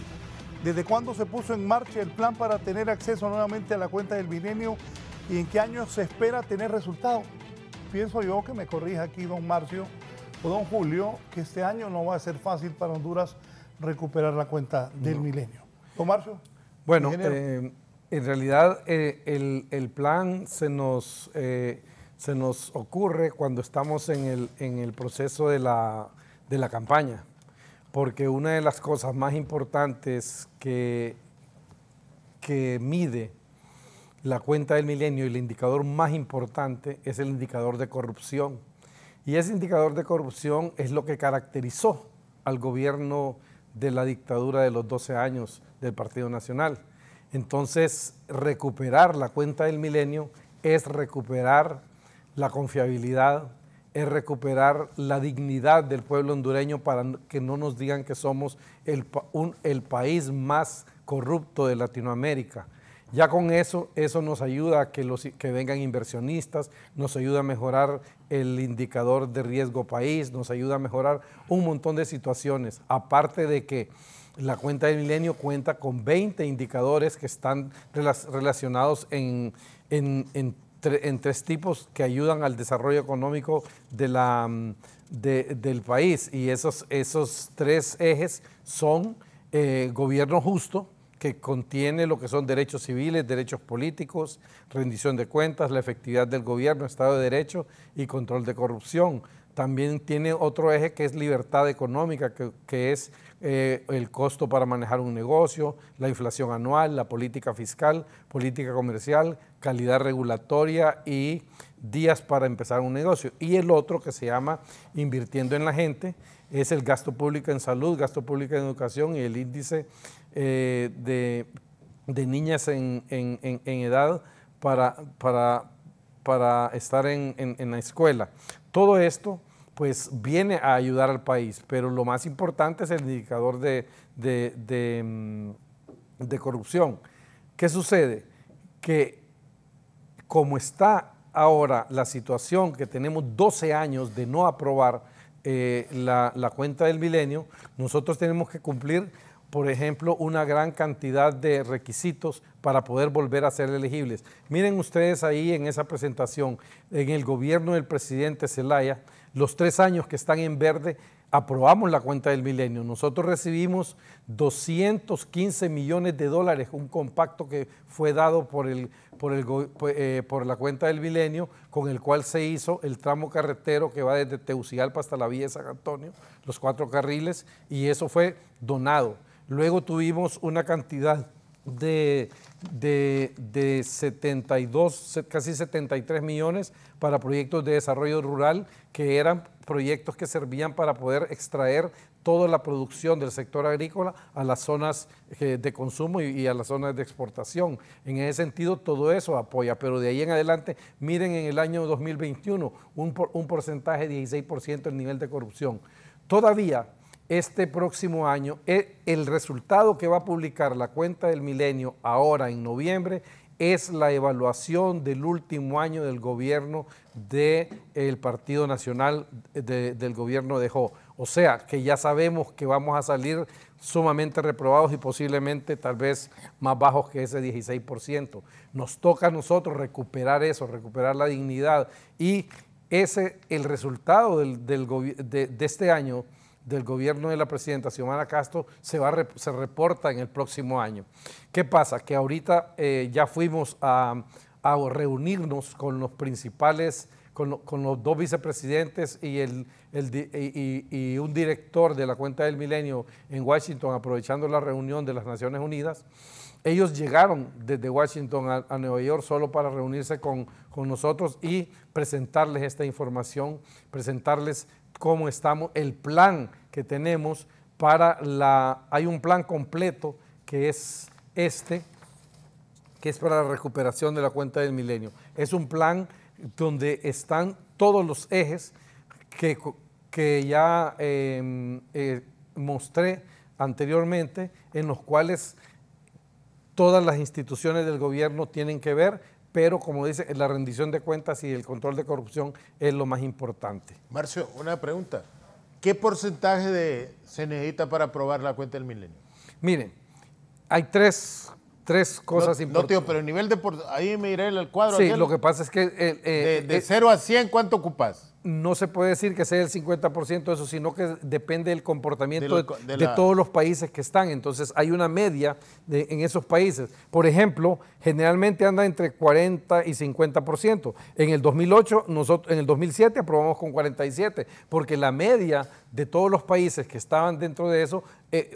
Speaker 3: ¿Desde cuándo se puso en marcha el plan para tener acceso nuevamente a la cuenta del Milenio y en qué año se espera tener resultados? Pienso yo, que me corrija aquí don Marcio o don Julio, que este año no va a ser fácil para Honduras recuperar la cuenta del Milenio. Don Marcio.
Speaker 4: Bueno, en realidad el plan se nos ocurre cuando estamos en el proceso de la campaña, porque una de las cosas más importantes que mide la cuenta del Milenio, y el indicador más importante, es el indicador de corrupción. Y ese indicador de corrupción es lo que caracterizó al gobierno de la dictadura de los 12 años del Partido Nacional. Entonces, recuperar la cuenta del Milenio es recuperar la confiabilidad, es recuperar la dignidad del pueblo hondureño, para que no nos digan que somos el país más corrupto de Latinoamérica. Ya con eso nos ayuda a que vengan inversionistas, nos ayuda a mejorar el indicador de riesgo país, nos ayuda a mejorar un montón de situaciones, aparte de que la cuenta del Milenio cuenta con 20 indicadores que están relacionados en 3 tipos que ayudan al desarrollo económico del país. Y esos 3 ejes son gobierno justo, que contiene lo que son derechos civiles, derechos políticos, rendición de cuentas, la efectividad del gobierno, Estado de Derecho y control de corrupción. también tiene otro eje que es libertad económica, que es el costo para manejar un negocio, la inflación anual, la política fiscal, política comercial, calidad regulatoria y días para empezar un negocio. Y el otro que se llama invirtiendo en la gente es el gasto público en salud, gasto público en educación y el índice de niñas en edad para estar en la escuela. Todo esto pues viene a ayudar al país, pero lo más importante es el indicador de corrupción. ¿Qué sucede? Que como está ahora la situación, que tenemos 12 años de no aprobar la cuenta del milenio, nosotros tenemos que cumplir, por ejemplo, una gran cantidad de requisitos para poder volver a ser elegibles. Miren ustedes ahí en esa presentación, en el gobierno del presidente Zelaya, los 3 años que están en verde, aprobamos la cuenta del milenio. Nosotros recibimos 215 millones de dólares, un compacto que fue dado por la cuenta del milenio, con el cual se hizo el tramo carretero que va desde Tegucigalpa hasta la Villa de San Antonio, los 4 carriles, y eso fue donado. Luego tuvimos una cantidad de 72, casi 73 millones para proyectos de desarrollo rural, que eran proyectos que servían para poder extraer toda la producción del sector agrícola a las zonas de consumo y a las zonas de exportación. En ese sentido, todo eso apoya, pero de ahí en adelante, miren en el año 2021, un porcentaje de 16% el nivel de corrupción. Todavía, este próximo año, el resultado que va a publicar la cuenta del milenio ahora en noviembre es la evaluación del último año del gobierno del Partido Nacional, del gobierno de Jo. O sea, que ya sabemos que vamos a salir sumamente reprobados y posiblemente tal vez más bajos que ese 16%. Nos toca a nosotros recuperar eso, recuperar la dignidad, y el resultado de este año del gobierno de la presidenta Xiomara Castro se reporta en el próximo año. ¿Qué pasa? Que ahorita ya fuimos a reunirnos con los principales, con los 2 vicepresidentes y un director de la cuenta del milenio en Washington, aprovechando la reunión de las Naciones Unidas. Ellos llegaron desde Washington a Nueva York solo para reunirse con nosotros y presentarles esta información, presentarles cómo estamos, el plan que tenemos hay un plan completo que es para la recuperación de la cuenta del milenio. Es un plan donde están todos los ejes que ya mostré anteriormente, en los cuales todas las instituciones del gobierno tienen que ver, pero como dice, la rendición de cuentas y el control de corrupción es lo más importante.
Speaker 5: Marcio, una pregunta. ¿Qué porcentaje se necesita para aprobar la cuenta del milenio?
Speaker 4: Miren, hay tres cosas importantes.
Speaker 5: No, tío, pero el nivel de... ahí me iré el cuadro.
Speaker 4: Sí, lo que pasa es que...
Speaker 5: de 0 a 100, ¿cuánto ocupas?
Speaker 4: No se puede decir que sea el 50% de eso, sino que depende del comportamiento de todos los países que están. Entonces hay una media en esos países. Por ejemplo, generalmente anda entre 40 y 50%. En el 2008, en el 2007 aprobamos con 47%, porque la media de todos los países que estaban dentro de eso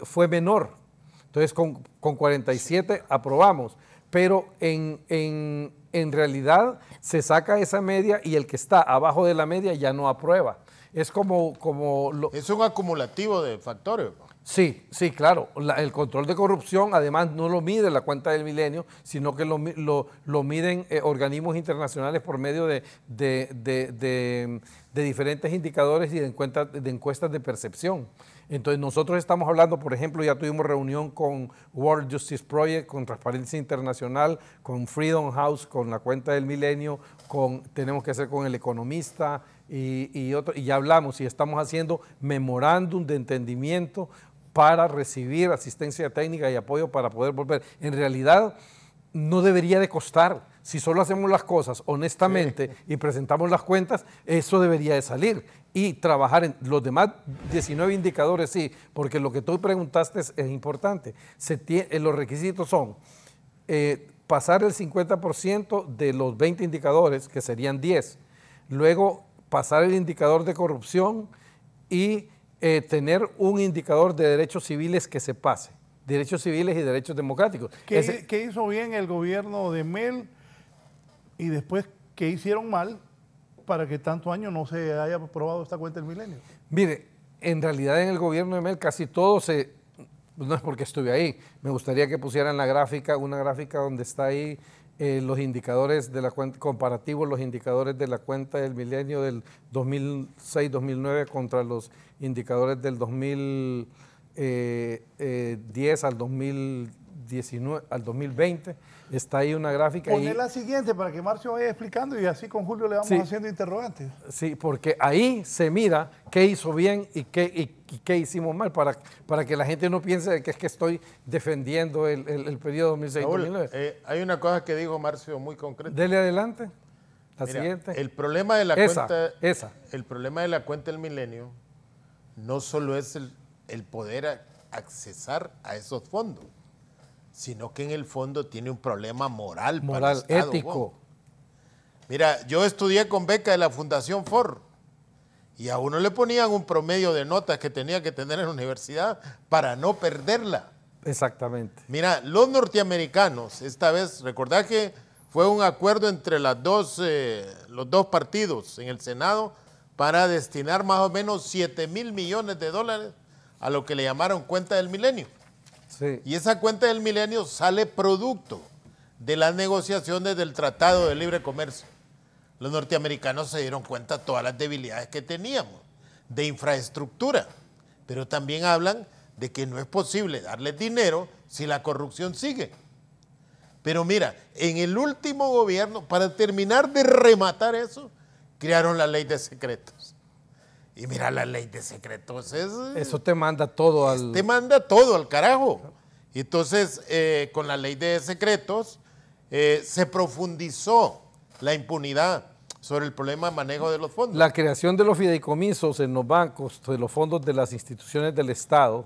Speaker 4: fue menor. Entonces con 47 aprobamos, pero en realidad se saca esa media y el que está abajo de la media ya no aprueba. Es es un acumulativo de factores. Sí, claro. El control de corrupción además no lo mide la cuenta del milenio, sino que lo miden organismos internacionales por medio de diferentes indicadores y de encuestas de percepción. Entonces nosotros estamos hablando, por ejemplo, ya tuvimos reunión con World Justice Project, con Transparencia Internacional, con Freedom House, con la cuenta del milenio, tenemos que hacer con El Economista y ya hablamos y estamos haciendo memorándum de entendimiento para recibir asistencia técnica y apoyo para poder volver. En realidad no debería de costar. Si solo hacemos las cosas honestamente y presentamos las cuentas, eso debería de salir. Y trabajar en los demás 19 indicadores, sí, porque lo que tú preguntaste es importante. Los requisitos son pasar el 50% de los 20 indicadores, que serían 10. Luego, pasar el indicador de corrupción y tener un indicador de derechos civiles que se pase, derechos civiles y derechos democráticos.
Speaker 3: ¿Qué hizo bien el gobierno de Mel y después qué hicieron mal para que tantos años no se haya aprobado esta cuenta del milenio?
Speaker 4: Mire, en realidad en el gobierno de Mel casi todo no es porque estuve ahí, me gustaría que pusieran la gráfica, una gráfica donde está ahí los indicadores de la cuenta, comparativos los indicadores de la cuenta del milenio del 2006-2009 contra los indicadores del 2010 al 2019, al 2020. Está ahí una gráfica.
Speaker 3: Poner la siguiente para que Marcio vaya explicando y así con Julio le vamos haciendo interrogantes.
Speaker 4: Sí, porque ahí se mira qué hizo bien y qué hicimos mal para que la gente no piense que es que estoy defendiendo el periodo 2006-2009.
Speaker 5: Hay una cosa que dijo Marcio muy concreta.
Speaker 4: Dele adelante. La
Speaker 5: Mira,
Speaker 4: siguiente.
Speaker 5: El problema de la cuenta. El problema de la cuenta del milenio no solo es el poder accesar a esos fondos, sino que en el fondo tiene un problema moral para el Estado,
Speaker 4: ético.
Speaker 5: Mira, yo estudié con beca de la Fundación Ford y a uno le ponían un promedio de notas que tenía que tener en la universidad para no perderla.
Speaker 4: Exactamente.
Speaker 5: Mira, los norteamericanos, esta vez, recordad que fue un acuerdo entre los dos partidos en el Senado para destinar más o menos 7,000 millones de dólares a lo que le llamaron cuenta del milenio.
Speaker 4: Sí.
Speaker 5: Y esa cuenta del milenio sale producto de las negociaciones del Tratado de Libre Comercio. Los norteamericanos se dieron cuenta de todas las debilidades que teníamos de infraestructura, pero también hablan de que no es posible darles dinero si la corrupción sigue. Pero mira, en el último gobierno, para terminar de rematar eso, crearon la ley de secretos. Y mira, la ley de secretos es...
Speaker 4: Eso te manda todo al...
Speaker 5: Te manda todo al carajo. Y entonces, con la ley de secretos, se profundizó la impunidad sobre el problema de manejo de los fondos.
Speaker 4: La creación de los fideicomisos en los bancos, de los fondos de las instituciones del Estado,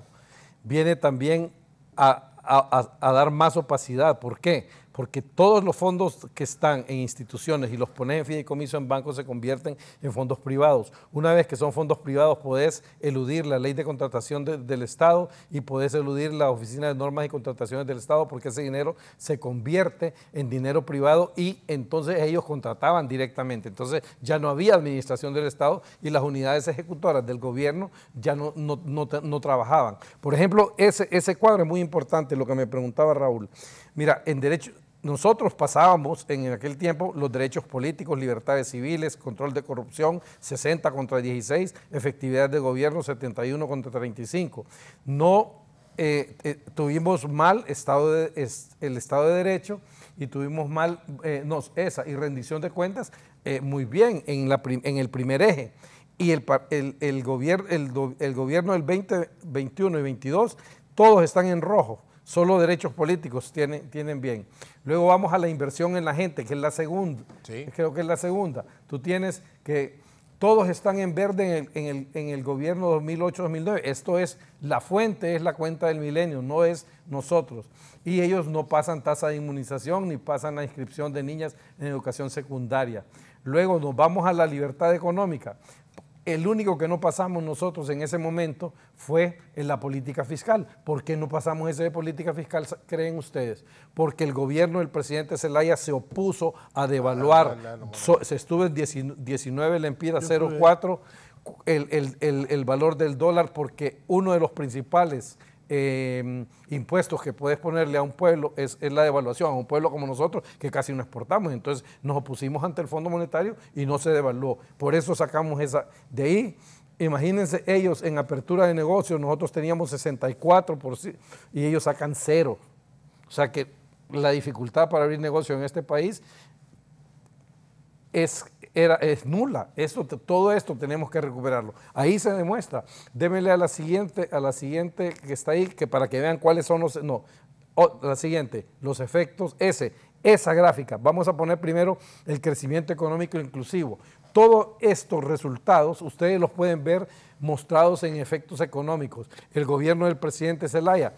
Speaker 4: viene también a dar más opacidad. ¿Por qué? Porque todos los fondos que están en instituciones y los pones en fideicomiso en bancos se convierten en fondos privados. Una vez que son fondos privados podés eludir la ley de contratación del Estado y podés eludir la Oficina de Normas y Contrataciones del Estado porque ese dinero se convierte en dinero privado y entonces ellos contrataban directamente. Entonces ya no había administración del Estado y las unidades ejecutoras del gobierno ya no trabajaban. Por ejemplo, ese cuadro es muy importante, lo que me preguntaba Raúl. Mira, en derecho... Nosotros pasábamos en aquel tiempo los derechos políticos, libertades civiles, control de corrupción, 60 contra 16, efectividad de gobierno, 71 contra 35. No tuvimos mal el Estado de Derecho y tuvimos mal y rendición de cuentas muy bien en el primer eje. Y el gobierno del 2021 y 22, todos están en rojo. Solo derechos políticos tienen bien. Luego vamos a la inversión en la gente, que es la segunda. Sí. Creo que es la segunda. Tú tienes que todos están en verde en el gobierno 2008-2009. Esto es, la fuente es la cuenta del milenio, no es nosotros. Y ellos no pasan tasa de inmunización ni pasan la inscripción de niñas en educación secundaria. Luego nos vamos a la libertad económica. El único que no pasamos nosotros en ese momento fue en la política fiscal. ¿Por qué no pasamos esa de política fiscal, creen ustedes? Porque el gobierno del presidente Zelaya se opuso a devaluar. Se estuvo en 19 lempiras 0,4 el valor del dólar porque uno de los principales impuestos que puedes ponerle a un pueblo es la devaluación, a un pueblo como nosotros que casi no exportamos. Entonces nos opusimos ante el Fondo Monetario y no se devaluó. Por eso sacamos esa de ahí. Imagínense ellos en apertura de negocios, nosotros teníamos 64% y ellos sacan 0. O sea que la dificultad para abrir negocio en este país es nula. Todo esto tenemos que recuperarlo. Ahí se demuestra. Démele a la siguiente que está ahí, que para que vean cuáles son la siguiente, los efectos, esa gráfica. Vamos a poner primero el crecimiento económico inclusivo. Todos estos resultados, ustedes los pueden ver mostrados en efectos económicos. El gobierno del presidente Zelaya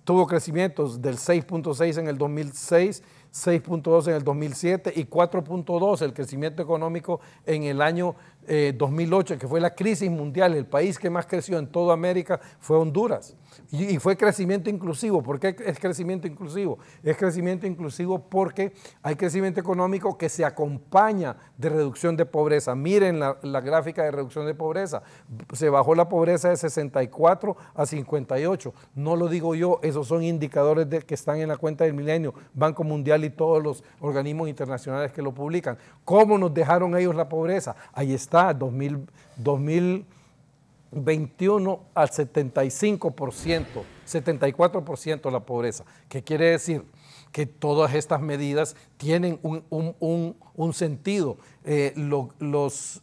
Speaker 4: tuvo crecimientos del 6.6 en el 2006, 6.2 en el 2007 y 4.2 el crecimiento económico en el año 2008, que fue la crisis mundial. El país que más creció en toda América fue Honduras. Y fue crecimiento inclusivo. ¿Por qué es crecimiento inclusivo? Es crecimiento inclusivo porque hay crecimiento económico que se acompaña de reducción de pobreza. Miren la gráfica de reducción de pobreza. Se bajó la pobreza de 64 a 58. No lo digo yo, esos son indicadores que están en la cuenta del milenio, Banco Mundial y todos los organismos internacionales que lo publican. ¿Cómo nos dejaron ellos la pobreza? Ahí está, 2021 al 75%, 74% la pobreza. ¿Qué quiere decir? Que todas estas medidas tienen un sentido. Los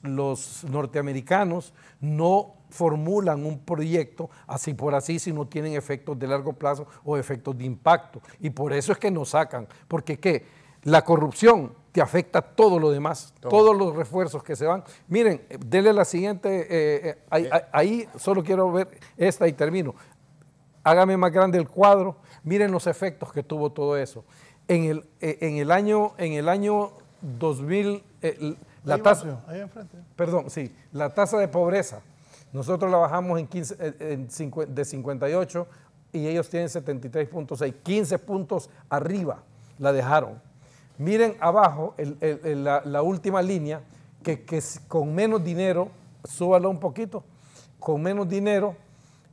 Speaker 4: norteamericanos no formulan un proyecto así por así si no tienen efectos de largo plazo o efectos de impacto. Y por eso es que nos sacan. Porque ¿qué? La corrupción te afecta todo lo demás, todos los refuerzos que se van. Miren, denle la siguiente, ahí solo quiero ver esta y termino. Hágame más grande el cuadro, miren los efectos que tuvo todo eso. En el año 2000, la tasa,
Speaker 3: ahí enfrente.
Speaker 4: Perdón, sí, la tasa de pobreza, nosotros la bajamos de 58 y ellos tienen 73.6, 15 puntos arriba la dejaron. Miren abajo la última línea, que con menos dinero, súbalo un poquito, con menos dinero,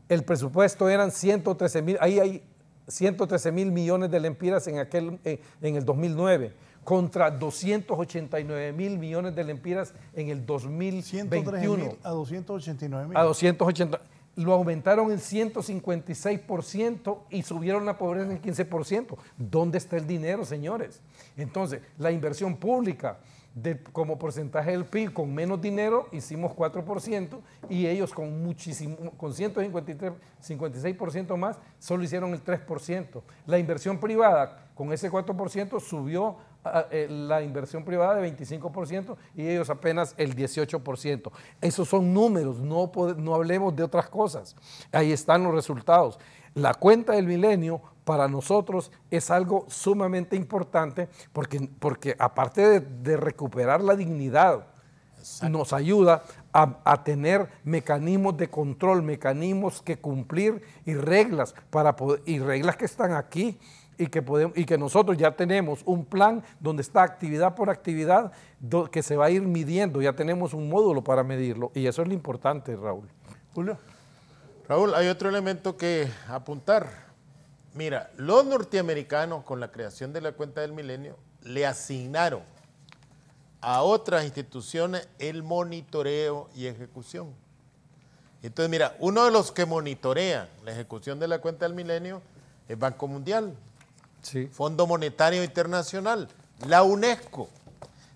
Speaker 4: el presupuesto eran 113,000, ahí hay 113,000 millones de lempiras en el 2009, contra 289,000 millones de lempiras en el 2021.
Speaker 3: 113,000 a 289,000.
Speaker 4: A 280. Lo aumentaron en 156% y subieron la pobreza en 15%. ¿Dónde está el dinero, señores? Entonces, la inversión pública como porcentaje del PIB, con menos dinero hicimos 4% y ellos con 156% más solo hicieron el 3%. La inversión privada con ese 4% subió la inversión privada de 25% y ellos apenas el 18%. Esos son números, no hablemos de otras cosas. Ahí están los resultados. La cuenta del milenio para nosotros es algo sumamente importante porque aparte de recuperar la dignidad, nos ayuda a tener mecanismos de control, mecanismos que cumplir y reglas y reglas que están aquí y que nosotros ya tenemos un plan donde está actividad por actividad que se va a ir midiendo, ya tenemos un módulo para medirlo y eso es lo importante, Raúl.
Speaker 3: Julio.
Speaker 5: Raúl, hay otro elemento que apuntar. Mira, los norteamericanos con la creación de la cuenta del milenio le asignaron a otras instituciones el monitoreo y ejecución. Entonces, mira, uno de los que monitorea la ejecución de la cuenta del milenio es Banco Mundial, sí. Fondo Monetario Internacional, la UNESCO.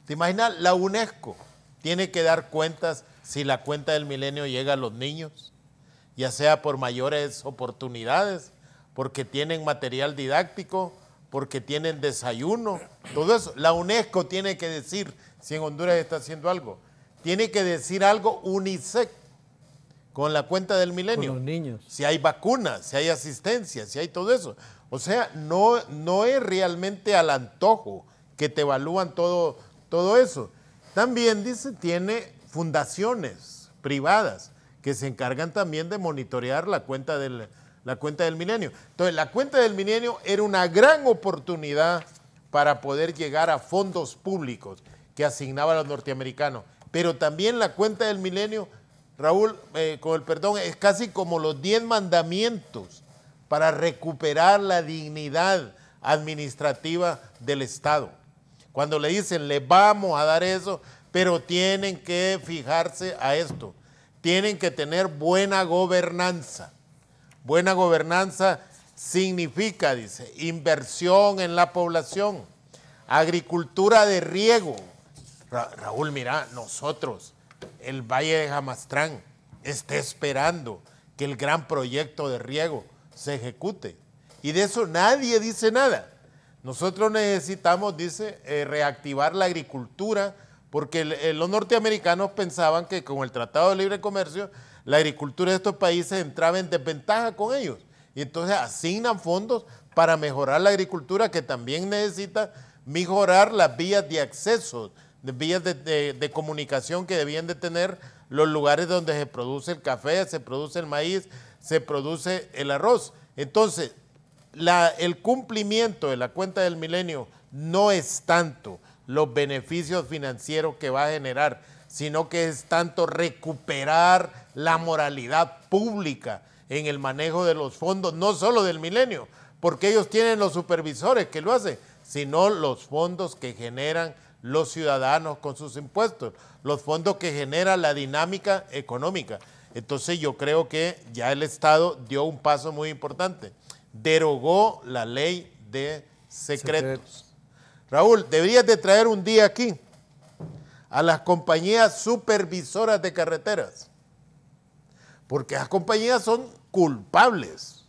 Speaker 5: ¿Te imaginas? La UNESCO tiene que dar cuentas si la cuenta del milenio llega a los niños, ya sea por mayores oportunidades, porque tienen material didáctico, porque tienen desayuno, todo eso. La UNESCO tiene que decir si en Honduras está haciendo algo. Tiene que decir algo UNICEF con la cuenta del milenio.
Speaker 4: Con los niños.
Speaker 5: Si hay vacunas, si hay asistencia, si hay todo eso. O sea, no es realmente al antojo que te evalúan todo eso. También, dice, tiene fundaciones privadas que se encargan también de monitorear la cuenta del milenio. Entonces, la cuenta del milenio era una gran oportunidad para poder llegar a fondos públicos que asignaban los norteamericanos. Pero también la cuenta del milenio, Raúl, con el perdón, es casi como los 10 mandamientos para recuperar la dignidad administrativa del Estado. Cuando le dicen, le vamos a dar eso, pero tienen que fijarse a esto. Tienen que tener buena gobernanza. Buena gobernanza significa, dice, inversión en la población, agricultura de riego. Raúl, mira, nosotros, el Valle de Jamastrán, está esperando que el gran proyecto de riego se ejecute. Y de eso nadie dice nada. Nosotros necesitamos, dice, reactivar la agricultura, porque los norteamericanos pensaban que con el Tratado de Libre Comercio la agricultura de estos países entraba en desventaja con ellos. Y entonces asignan fondos para mejorar la agricultura, que también necesita mejorar las vías de acceso, las vías de comunicación que debían de tener los lugares donde se produce el café, se produce el maíz, se produce el arroz. Entonces, el cumplimiento de la cuenta del milenio no es tanto los beneficios financieros que va a generar, sino que es tanto recuperar la moralidad pública en el manejo de los fondos, no solo del milenio, porque ellos tienen los supervisores que lo hacen, sino los fondos que generan los ciudadanos con sus impuestos, los fondos que generan la dinámica económica. Entonces yo creo que ya el Estado dio un paso muy importante, derogó la ley de secretos. Raúl, deberías de traer un día aquí a las compañías supervisoras de carreteras, porque las compañías son culpables.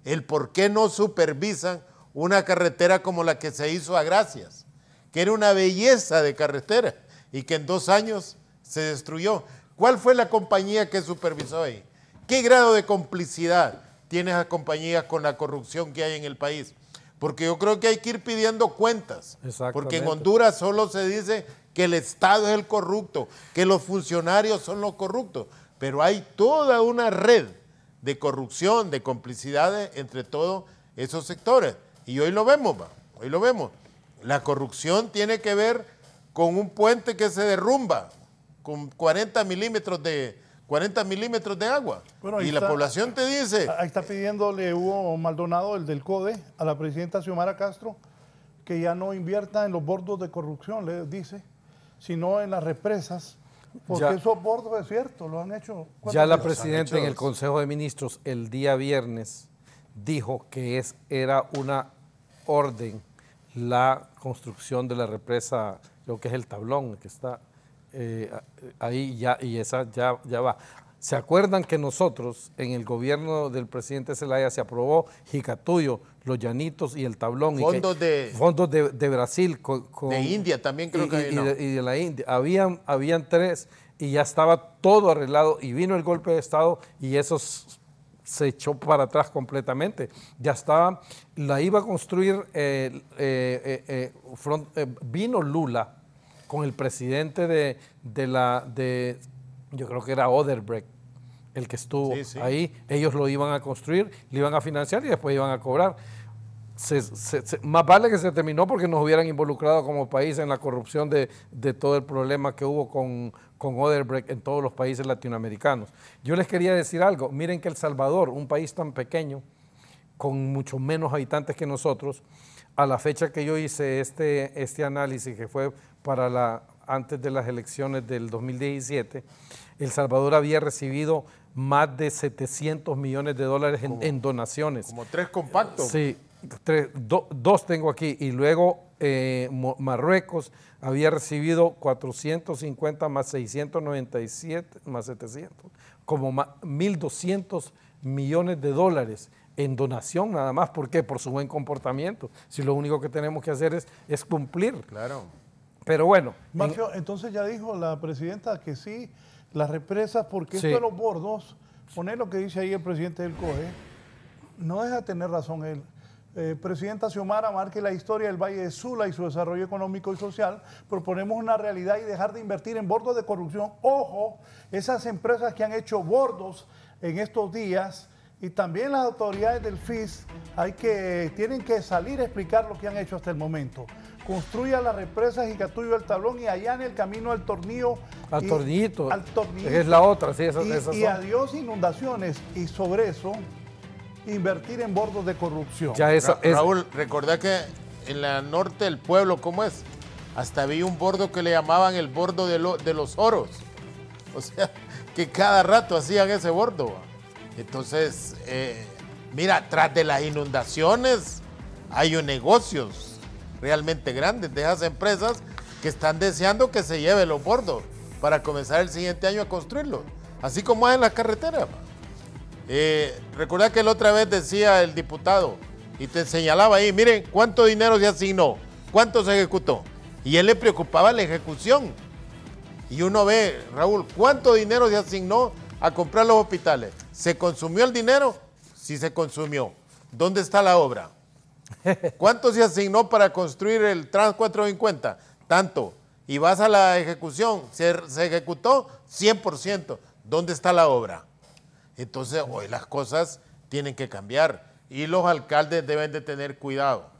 Speaker 5: El por qué no supervisan una carretera como la que se hizo a Gracias, que era una belleza de carretera y que en 2 años se destruyó. ¿Cuál fue la compañía que supervisó ahí? ¿Qué grado de complicidad tiene esa compañía con la corrupción que hay en el país? Porque yo creo que hay que ir pidiendo cuentas, porque en Honduras solo se dice que el Estado es el corrupto, que los funcionarios son los corruptos, pero hay toda una red de corrupción, de complicidades entre todos esos sectores. Y hoy lo vemos, hoy lo vemos. La corrupción tiene que ver con un puente que se derrumba con 40 milímetros de agua. Bueno, y la población te dice...
Speaker 3: Ahí está pidiéndole Hugo Maldonado, el del CODE, a la presidenta Xiomara Castro, que ya no invierta en los bordos de corrupción, le dice, sino en las represas, porque ya, esos bordos es cierto, lo han hecho.
Speaker 4: Ya la presidenta en el Consejo de Ministros el día viernes dijo que era una orden la construcción de la represa, creo que es el Tablón, que está ahí ya, y esa ya va. ¿Se acuerdan que nosotros, en el gobierno del presidente Zelaya, se aprobó Jicatuyo, Los Llanitos y el Tablón? Fondos de Brasil.
Speaker 5: De India también creo que
Speaker 4: y de la India. Habían 3 y ya estaba todo arreglado y vino el golpe de Estado y eso se echó para atrás completamente. Ya estaba, la iba a construir, vino Lula con el presidente yo creo que era Odebrecht, el que estuvo ahí. Ellos lo iban a construir, lo iban a financiar y después iban a cobrar. Más vale que se terminó porque nos hubieran involucrado como país en la corrupción de todo el problema que hubo con Odebrecht en todos los países latinoamericanos. Yo les quería decir algo. Miren que El Salvador, un país tan pequeño, con mucho menos habitantes que nosotros, a la fecha que yo hice este análisis, que fue antes de las elecciones del 2017, El Salvador había recibido más de $700 millones en donaciones.
Speaker 5: Como 3 compactos.
Speaker 4: Sí, 2 tengo aquí. Y luego Marruecos había recibido 450 más 697, más 700, como 1.200 millones de dólares en donación nada más. ¿Por qué? Por su buen comportamiento. Si lo único que tenemos que hacer es cumplir.
Speaker 5: Claro.
Speaker 4: Pero bueno.
Speaker 3: Marcio, entonces ya dijo la presidenta que sí, las represas, porque esto de los bordos, poner lo que dice ahí el presidente del COE, no deja de tener razón él. Presidenta Xiomara, marque la historia del Valle de Sula y su desarrollo económico y social. Proponemos una realidad y dejar de invertir en bordos de corrupción. Ojo, esas empresas que han hecho bordos en estos días y también las autoridades del FIS tienen que salir a explicar lo que han hecho hasta el momento. Construya las represas Jicatuyo del Tablón y allá en el camino al Tornillo.
Speaker 4: Al Tornillito. Es la otra, sí, esas
Speaker 3: y adiós inundaciones. Y sobre eso, invertir en bordos de corrupción.
Speaker 5: Raúl, recordá que en la norte del pueblo, ¿cómo es? Hasta había un bordo que le llamaban el bordo de los oros. O sea, que cada rato hacían ese bordo. Entonces, mira, tras de las inundaciones hay negocios realmente grandes de esas empresas que están deseando que se lleven los bordos para comenzar el siguiente año a construirlos, así como hay en las carreteras. Recuerda que la otra vez decía el diputado y te señalaba ahí, miren cuánto dinero se asignó, cuánto se ejecutó, y él le preocupaba la ejecución. Y uno ve, Raúl, cuánto dinero se asignó a comprar los hospitales. ¿Se consumió el dinero? Sí se consumió. ¿Dónde está la obra? ¿Cuánto se asignó para construir el Trans 450? Tanto. Y vas a la ejecución, se ejecutó 100%. ¿Dónde está la obra? Entonces, hoy las cosas tienen que cambiar y los alcaldes deben de tener cuidado.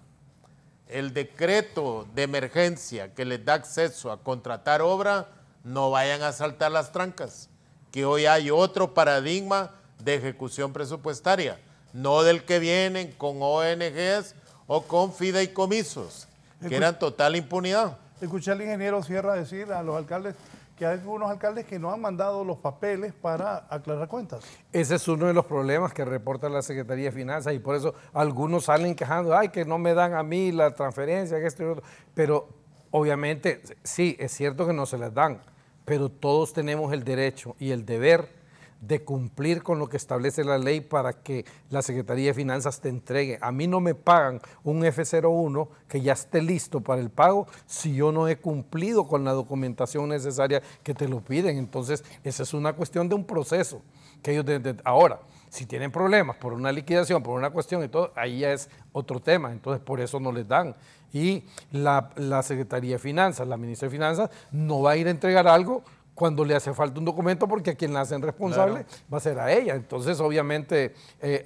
Speaker 5: El decreto de emergencia que les da acceso a contratar obra, no vayan a saltar las trancas, que hoy hay otro paradigma de ejecución presupuestaria, no del que vienen con ONGs o con fideicomisos, que eran total impunidad.
Speaker 3: Escuché al ingeniero Sierra decir a los alcaldes que hay algunos alcaldes que no han mandado los papeles para aclarar cuentas.
Speaker 4: Ese es uno de los problemas que reporta la Secretaría de Finanzas y por eso algunos salen quejando, ay, que no me dan a mí la transferencia, que esto y otro. Pero obviamente, sí, es cierto que no se las dan, pero todos tenemos el derecho y el deber de cumplir con lo que establece la ley para que la Secretaría de Finanzas te entregue. A mí no me pagan un F01 que ya esté listo para el pago si yo no he cumplido con la documentación necesaria que te lo piden. Entonces, esa es una cuestión de un proceso que ellos ahora, si tienen problemas por una liquidación, por una cuestión y todo, ahí ya es otro tema. Entonces, por eso no les dan. Y la Secretaría de Finanzas, la ministra de Finanzas, no va a ir a entregar algo cuando le hace falta un documento, porque a quien la hacen responsable va a ser a ella. Entonces, obviamente,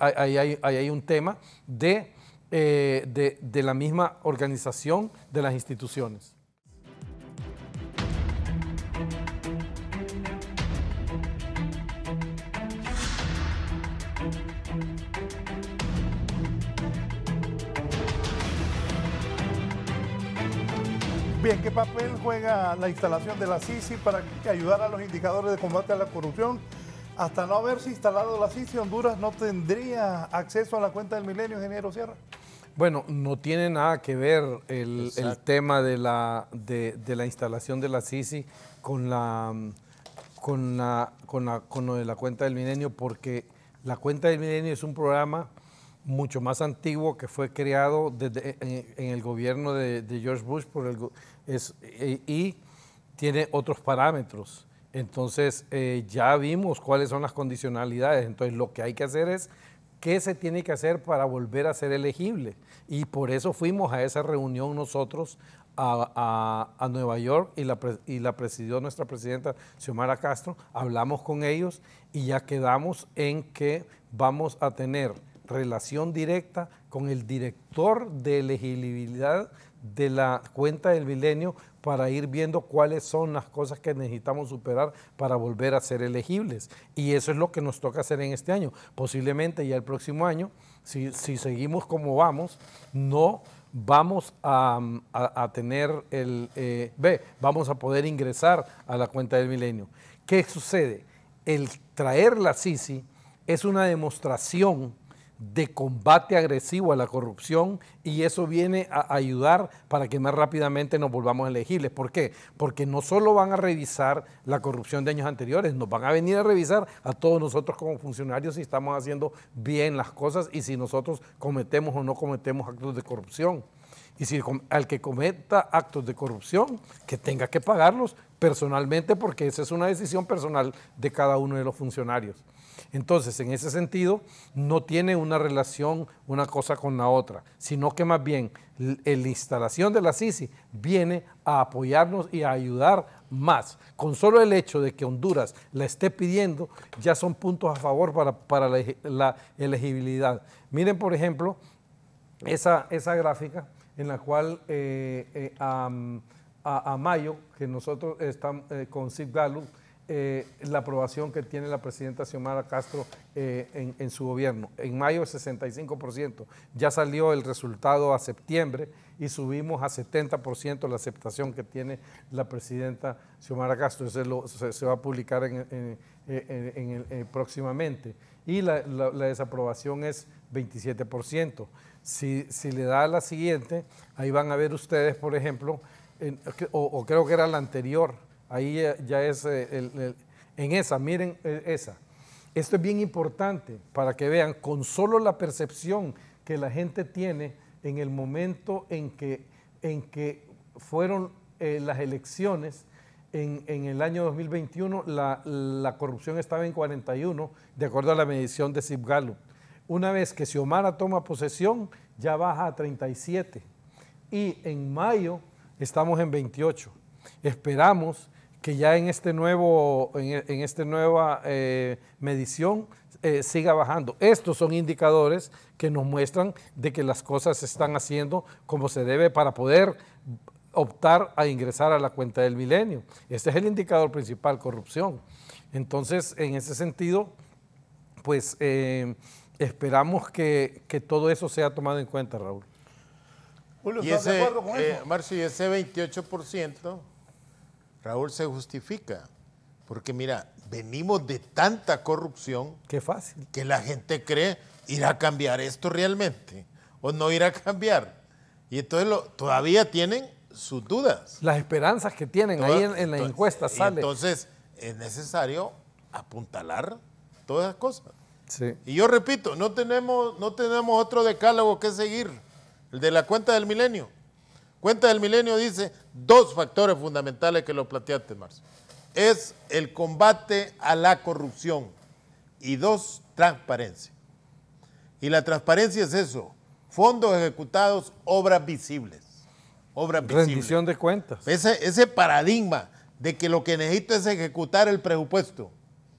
Speaker 4: ahí hay un tema de la misma organización de las instituciones.
Speaker 3: Bien, ¿qué papel juega la instalación de la CICI para ayudar a los indicadores de combate a la corrupción? Hasta no haberse instalado la CICI, Honduras no tendría acceso a la cuenta del milenio, ingeniero Sierra.
Speaker 4: Lo no tiene nada que ver el tema de la instalación de la CICI con lo de la cuenta del milenio, porque la cuenta del milenio es un programa mucho más antiguo que fue creado en el gobierno de George Bush y tiene otros parámetros. Entonces, ya vimos cuáles son las condicionalidades. Entonces, lo que hay que hacer es qué se tiene que hacer para volver a ser elegible. Y por eso fuimos a esa reunión nosotros a Nueva York y la presidió nuestra presidenta Xiomara Castro. Hablamos con ellos y ya quedamos en que vamos a tener relación directa con el director de elegibilidad de la cuenta del milenio para ir viendo cuáles son las cosas que necesitamos superar para volver a ser elegibles. Y eso es lo que nos toca hacer en este año. Posiblemente ya el próximo año, si seguimos como vamos, no vamos a tener vamos a poder ingresar a la cuenta del milenio. ¿Qué sucede? El traer la CICI es una demostración de combate agresivo a la corrupción y eso viene a ayudar para que más rápidamente nos volvamos elegibles. ¿Por qué? Porque no solo van a revisar la corrupción de años anteriores, nos van a venir a revisar a todos nosotros como funcionarios si estamos haciendo bien las cosas y si nosotros cometemos o no cometemos actos de corrupción. Y si al que cometa actos de corrupción, que tenga que pagarlos personalmente, porque esa es una decisión personal de cada uno de los funcionarios. Entonces, en ese sentido, no tiene una relación una cosa con la otra, sino que más bien la instalación de la CICI viene a apoyarnos y a ayudar más. Con solo el hecho de que Honduras la esté pidiendo, ya son puntos a favor para la elegibilidad. Miren, por ejemplo, esa gráfica en la cual a mayo, que nosotros estamos con Sid Gallup, la aprobación que tiene la presidenta Xiomara Castro en su gobierno. En mayo es 65%. Ya salió el resultado a septiembre y subimos a 70% la aceptación que tiene la presidenta Xiomara Castro. Eso se va a publicar próximamente. Y la desaprobación es 27%. Si le da a la siguiente, ahí van a ver ustedes, por ejemplo, o creo que era la anterior, ahí ya es en esa, miren esa. Esto es bien importante para que vean con solo la percepción que la gente tiene en el momento en que fueron las elecciones en el año 2021, la corrupción estaba en 41, de acuerdo a la medición de Sid Gallup. Una vez que Xiomara toma posesión, ya baja a 37. Y en mayo estamos en 28. Esperamos que ya en esta nueva medición siga bajando. Estos son indicadores que nos muestran de que las cosas se están haciendo como se debe para poder optar a ingresar a la cuenta del milenio. Este es el indicador principal, corrupción. Entonces, en ese sentido, pues esperamos que todo eso sea tomado en cuenta, Raúl.
Speaker 3: Julio,
Speaker 5: Y
Speaker 3: ¿estás de acuerdo con eso?
Speaker 5: Marcio, y ese 28%, Raúl, se justifica. Porque mira, venimos de tanta corrupción.
Speaker 4: Qué fácil.
Speaker 5: Que la gente cree ir a cambiar esto realmente o no ir a cambiar. Y entonces todavía tienen sus dudas.
Speaker 4: Las esperanzas que tienen ahí en la encuesta sale.
Speaker 5: Entonces es necesario apuntalar todas las cosas.
Speaker 4: Sí.
Speaker 5: Y yo repito, no tenemos otro decálogo que seguir, el de la cuenta del milenio. Cuenta del milenio dice 2 factores fundamentales que lo planteaste, Marcio. Es el combate a la corrupción y 2, transparencia. Y la transparencia es eso, fondos ejecutados, obras visibles.
Speaker 4: Rendición de cuentas.
Speaker 5: Ese paradigma de que lo que necesito es ejecutar el presupuesto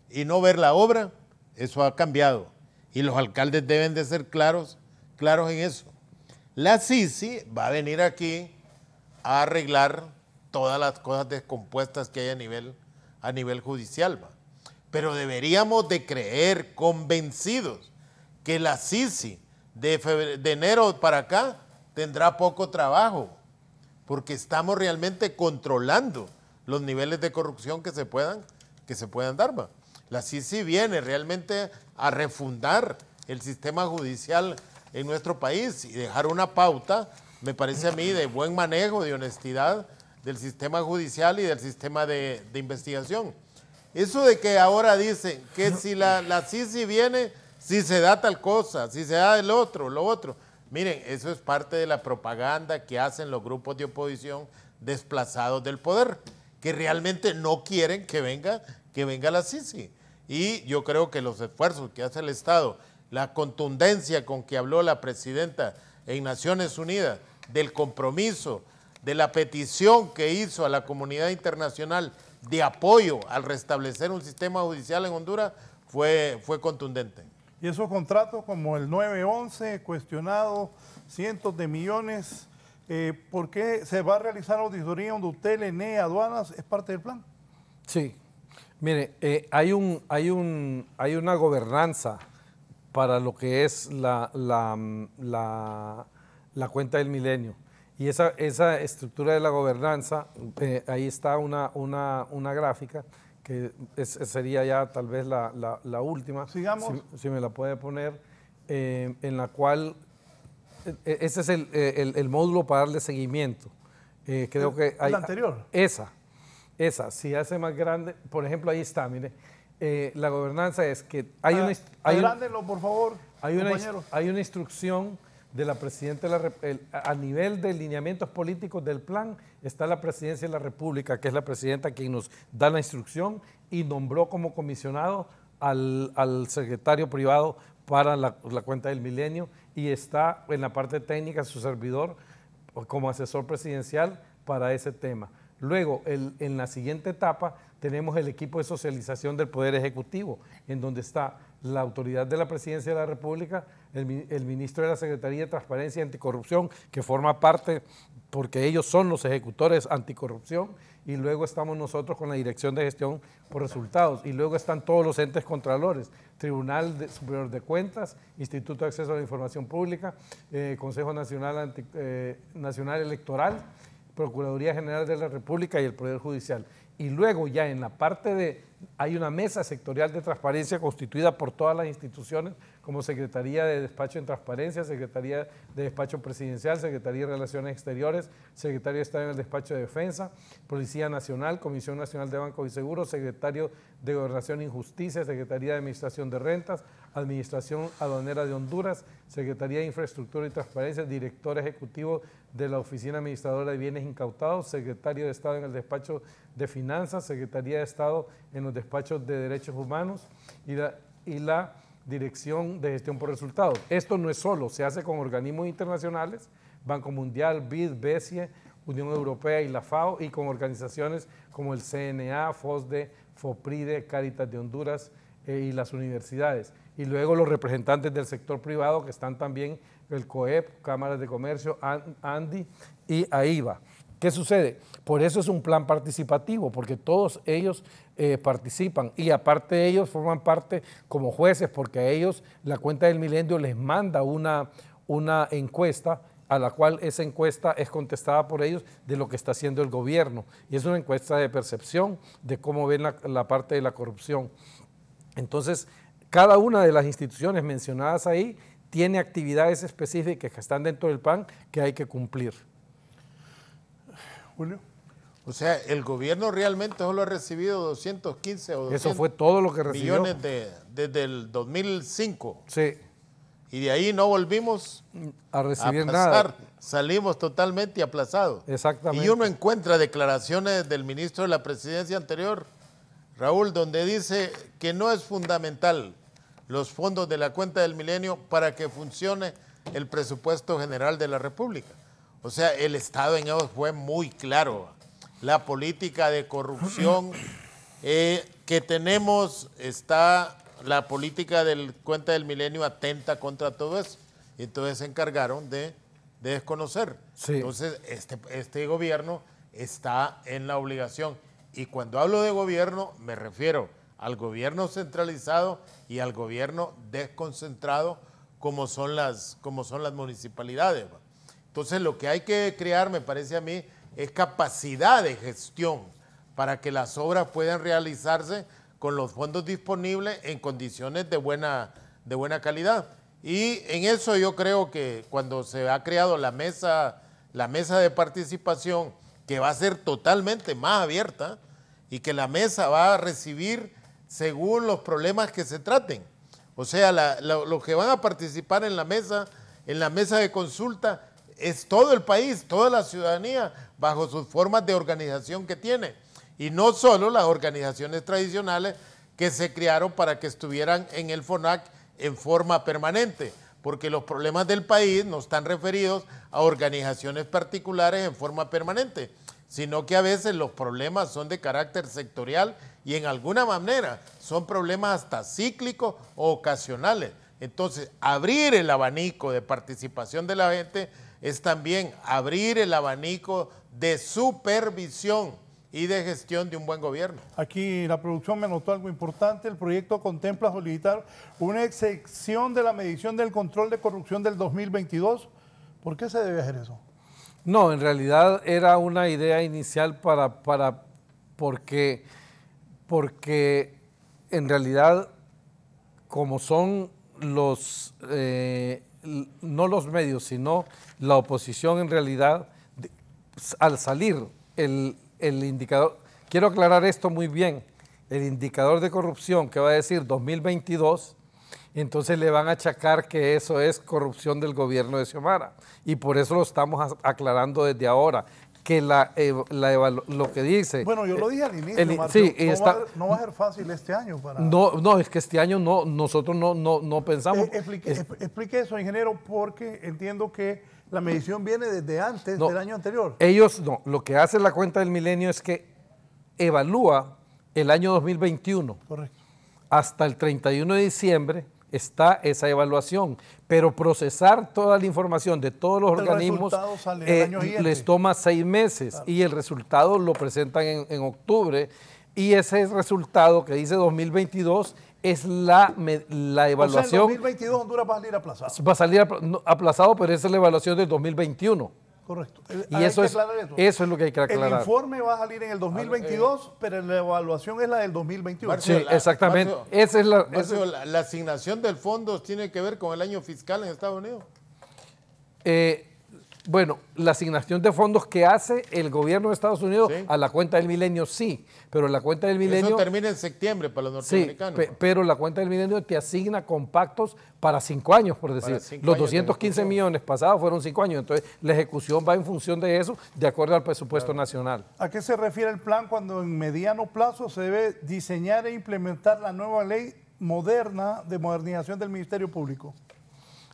Speaker 5: y no ver la obra, eso ha cambiado. Y los alcaldes deben de ser claros en eso. La CICI va a venir aquí a arreglar todas las cosas descompuestas que hay a nivel judicial. ¿Va? Pero deberíamos de creer convencidos que la CICI de enero para acá tendrá poco trabajo, porque estamos realmente controlando los niveles de corrupción que se puedan dar. ¿Va? La CICI viene realmente a refundar el sistema judicial en nuestro país y dejar una pauta, me parece a mí, de buen manejo, de honestidad del sistema judicial y del sistema de investigación. Eso de que ahora dicen que si la CICI viene, si se da tal cosa, si se da lo otro. Miren, eso es parte de la propaganda que hacen los grupos de oposición desplazados del poder, que realmente no quieren que venga la CICI. Y yo creo que los esfuerzos que hace el Estado, la contundencia con que habló la presidenta en Naciones Unidas, del compromiso, de la petición que hizo a la comunidad internacional de apoyo al restablecer un sistema judicial en Honduras, fue contundente.
Speaker 3: Y esos contratos como el 911, cuestionados, cientos de millones, ¿por qué se va a realizar auditoría donde usted, ENE, aduanas, es parte del plan?
Speaker 4: Sí. Mire, hay una gobernanza para lo que es la cuenta del milenio. Y esa estructura de la gobernanza, ahí está una gráfica, que sería ya tal vez la última.
Speaker 3: Sigamos.
Speaker 4: Si me la puede poner, en la cual, ese es el módulo para darle seguimiento. Creo que hay,
Speaker 3: ¿la anterior?
Speaker 4: Esa, si hace más grande, por ejemplo, ahí está, mire, la gobernanza es que hay
Speaker 3: agrándenlo, por favor,
Speaker 4: compañeros. Hay una instrucción de la Presidenta a nivel de lineamientos políticos del plan, está la Presidencia de la República, que es la Presidenta quien nos da la instrucción y nombró como comisionado al secretario privado para la cuenta del milenio, y está en la parte técnica su servidor como asesor presidencial para ese tema. Luego, en la siguiente etapa, tenemos el equipo de socialización del Poder Ejecutivo, en donde está la autoridad de la Presidencia de la República, el ministro de la Secretaría de Transparencia y Anticorrupción, que forma parte, porque ellos son los ejecutores anticorrupción, y luego estamos nosotros con la Dirección de Gestión por Resultados, y luego están todos los entes contralores, Tribunal Superior de Cuentas, Instituto de Acceso a la Información Pública, Consejo Nacional Electoral, Procuraduría General de la República y el Poder Judicial. Y luego ya en la parte hay una mesa sectorial de transparencia constituida por todas las instituciones, como Secretaría de Despacho en Transparencia, Secretaría de Despacho Presidencial, Secretaría de Relaciones Exteriores, Secretario de Estado en el Despacho de Defensa, Policía Nacional, Comisión Nacional de Bancos y Seguros, Secretario de Gobernación y Justicia, Secretaría de Administración de Rentas, Administración Aduanera de Honduras, Secretaría de Infraestructura y Transparencia, Director Ejecutivo de la Oficina Administradora de Bienes Incautados, Secretario de Estado en el Despacho de Finanzas, Secretaría de Estado en los Despachos de Derechos Humanos y la Dirección de Gestión por Resultados. Esto no es solo, se hace con organismos internacionales, Banco Mundial, BID, BESIE, Unión Europea y la FAO, y con organizaciones como el CNA, FOSDE, FOPRIDE, Cáritas de Honduras y las universidades. Y luego los representantes del sector privado que están también, el COEP, Cámaras de Comercio, ANDI y AIVA. ¿Qué sucede? Por eso es un plan participativo, porque todos ellos participan y aparte de ellos forman parte como jueces, porque a ellos la Cuenta del Milenio les manda una encuesta a la cual esa encuesta es contestada por ellos de lo que está haciendo el gobierno. Y es una encuesta de percepción de cómo ven la parte de la corrupción. Entonces, cada una de las instituciones mencionadas ahí tiene actividades específicas que están dentro del plan que hay que cumplir.
Speaker 3: Julio.
Speaker 5: O sea, el gobierno realmente solo ha recibido 215 o 200
Speaker 4: Eso fue todo lo que recibió.
Speaker 5: millones desde el 2005.
Speaker 4: Sí.
Speaker 5: Y de ahí no volvimos
Speaker 4: a recibir
Speaker 5: pasar.
Speaker 4: nada.
Speaker 5: Salimos totalmente aplazados.
Speaker 4: Exactamente.
Speaker 5: Y uno encuentra declaraciones del ministro de la presidencia anterior, Raúl, donde dice que no es fundamental los fondos de la Cuenta del Milenio para que funcione el presupuesto general de la República. O sea, el Estado en eso fue muy claro. La política de corrupción que tenemos está, la política de Cuenta del Milenio atenta contra todo eso. Y entonces se encargaron de desconocer.
Speaker 4: Sí.
Speaker 5: Entonces, este gobierno está en la obligación. Y cuando hablo de gobierno, me refiero al gobierno centralizado y al gobierno desconcentrado, como son las municipalidades. Entonces, lo que hay que crear, me parece a mí, es capacidad de gestión para que las obras puedan realizarse con los fondos disponibles en condiciones de buena calidad. Y en eso yo creo que cuando se ha creado la mesa de participación, que va a ser totalmente más abierta y que la mesa va a recibir según los problemas que se traten. O sea, los que van a participar en la mesa de consulta es todo el país, toda la ciudadanía, bajo sus formas de organización que tiene. Y no solo las organizaciones tradicionales que se crearon para que estuvieran en el FONAC en forma permanente, porque los problemas del país no están referidos a organizaciones particulares en forma permanente, sino que a veces los problemas son de carácter sectorial y en alguna manera son problemas hasta cíclicos o ocasionales. Entonces, abrir el abanico de participación de la gente es también abrir el abanico de supervisión y de gestión de un buen gobierno.
Speaker 3: Aquí la producción me notó algo importante. El proyecto contempla solicitar una excepción de la medición del control de corrupción del 2022. ¿Por qué se debe hacer eso?
Speaker 4: No, en realidad era una idea inicial porque en realidad, como son no los medios, sino la oposición en realidad, al salir el indicador, quiero aclarar esto muy bien, el indicador de corrupción que va a decir 2022, entonces le van a achacar que eso es corrupción del gobierno de Xiomara. Y por eso lo estamos aclarando desde ahora, que lo que dice...
Speaker 3: Bueno, yo lo dije al inicio, Marcio,
Speaker 4: sí,
Speaker 3: no va a ser fácil este año para...
Speaker 4: No, es que este año nosotros no pensamos...
Speaker 3: Explique eso, ingeniero, porque entiendo que la medición viene desde antes del año anterior.
Speaker 4: Ellos no, lo que hace la Cuenta del Milenio es que evalúa el año 2021.
Speaker 3: Correcto.
Speaker 4: Hasta el 31 de diciembre está esa evaluación, pero procesar toda la información de todos los organismos les toma 6 meses, claro. Y el resultado lo presentan en octubre, y ese resultado que dice 2022 es la evaluación.
Speaker 3: O sea, en 2022 Honduras va a salir aplazado.
Speaker 4: Va a salir aplazado, pero esa es la evaluación del 2021.
Speaker 3: Correcto.
Speaker 4: Y eso es lo que hay que aclarar.
Speaker 3: El informe va a salir en el 2022, pero la evaluación es la del 2021.
Speaker 4: Marcio, sí, exactamente.
Speaker 5: La asignación del fondo tiene que ver con el año fiscal en Estados Unidos.
Speaker 4: Bueno, la asignación de fondos que hace el gobierno de Estados Unidos, ¿sí?, a la Cuenta del Milenio, sí, pero la Cuenta del Milenio...
Speaker 5: Eso termina en septiembre para los norteamericanos.
Speaker 4: Sí, pero la Cuenta del Milenio te asigna compactos para 5 años, por decir. Los 215 millones pasados fueron 5 años, entonces la ejecución va en función de eso, de acuerdo al presupuesto nacional.
Speaker 3: ¿A qué se refiere el plan cuando en mediano plazo se debe diseñar e implementar la nueva ley moderna de modernización del Ministerio Público?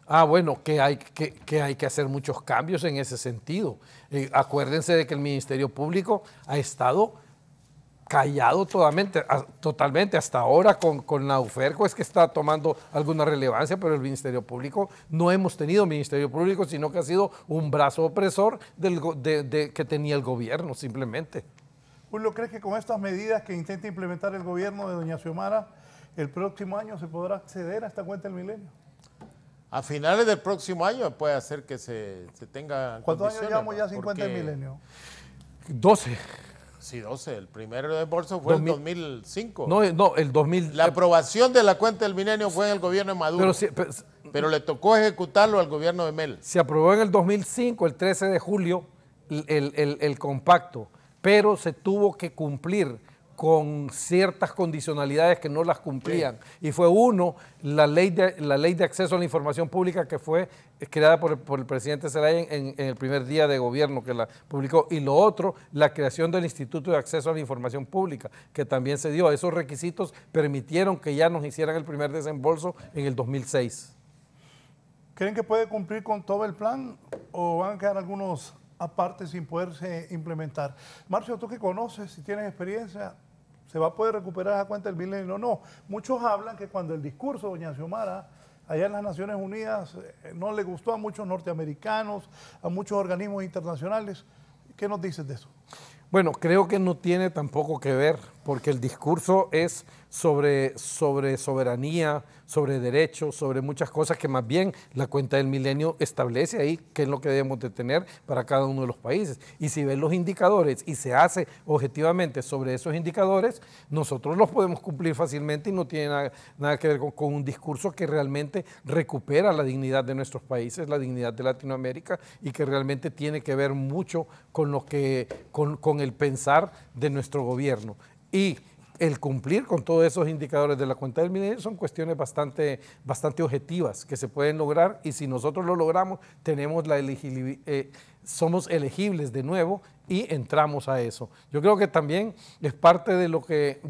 Speaker 4: Ah, bueno, que hay que hacer muchos cambios en ese sentido. Acuérdense de que el Ministerio Público ha estado callado totalmente. Hasta ahora con la UFERCO es que está tomando alguna relevancia, pero el Ministerio Público, no hemos tenido Ministerio Público, sino que ha sido un brazo opresor que tenía el gobierno, simplemente.
Speaker 3: Julio, ¿crees que con estas medidas que intenta implementar el gobierno de doña Xiomara, el próximo año se podrá acceder a esta cuenta del milenio?
Speaker 5: A finales del próximo año puede hacer que se tenga.
Speaker 3: ¿Cuántos años llevamos ya sin cuenta del milenio?
Speaker 4: 12.
Speaker 5: Sí, 12. El primer reembolso fue en 2005.
Speaker 4: No, el 2000.
Speaker 5: La aprobación de la cuenta del milenio fue en el gobierno de Maduro. Pero le tocó ejecutarlo al gobierno de Mel.
Speaker 4: Se aprobó en el 2005, el 13 de julio, el compacto, pero se tuvo que cumplir con ciertas condicionalidades que no las cumplían. Sí. Y fue la ley de acceso a la información pública, que fue creada por el presidente Zelaya en el primer día de gobierno que la publicó. Y lo otro, la creación del Instituto de Acceso a la Información Pública, que también se dio. Esos requisitos permitieron que ya nos hicieran el primer desembolso en el 2006.
Speaker 3: ¿Creen que puede cumplir con todo el plan o van a quedar algunos aparte sin poderse implementar? Marcio, tú que conoces, si tienes experiencia, ¿se va a poder recuperar esa cuenta del milenio? No. Muchos hablan que cuando el discurso de doña Xiomara allá en las Naciones Unidas no le gustó a muchos norteamericanos, a muchos organismos internacionales. ¿Qué nos dices de eso?
Speaker 4: Bueno, creo que no tiene tampoco que ver, porque el discurso es sobre soberanía, sobre derechos, sobre muchas cosas que más bien la cuenta del milenio establece ahí qué es lo que debemos de tener para cada uno de los países. Y si ven los indicadores y se hace objetivamente sobre esos indicadores, nosotros los podemos cumplir fácilmente y no tiene nada que ver con un discurso que realmente recupera la dignidad de nuestros países, la dignidad de Latinoamérica, y que realmente tiene que ver mucho con con el pensar de nuestro gobierno. Y el cumplir con todos esos indicadores de la cuenta del milenio son cuestiones bastante objetivas que se pueden lograr, y si nosotros lo logramos, tenemos somos elegibles de nuevo y entramos a eso. Yo creo que también es parte de lo que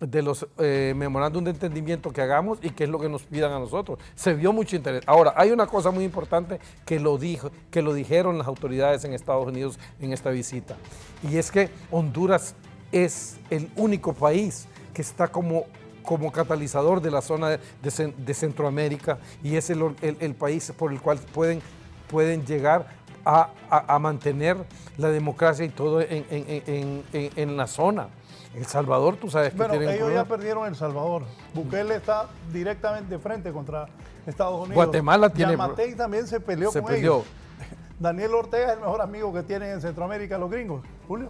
Speaker 4: de los memorándum de entendimiento que hagamos y que es lo que nos pidan a nosotros. Se vio mucho interés. Ahora, hay una cosa muy importante que lo dijeron las autoridades en Estados Unidos en esta visita, y es que Honduras es el único país que está como catalizador de la zona de Centroamérica, y es el país por el cual pueden llegar a mantener la democracia y todo en la zona. El Salvador, tú sabes que
Speaker 3: tienen ellos ya perdieron El Salvador. Bukele está directamente de frente contra Estados Unidos.
Speaker 4: Guatemala tiene...
Speaker 3: Yamatei también se peleó con ellos. Daniel Ortega es el mejor amigo que tienen en Centroamérica los gringos. Julio.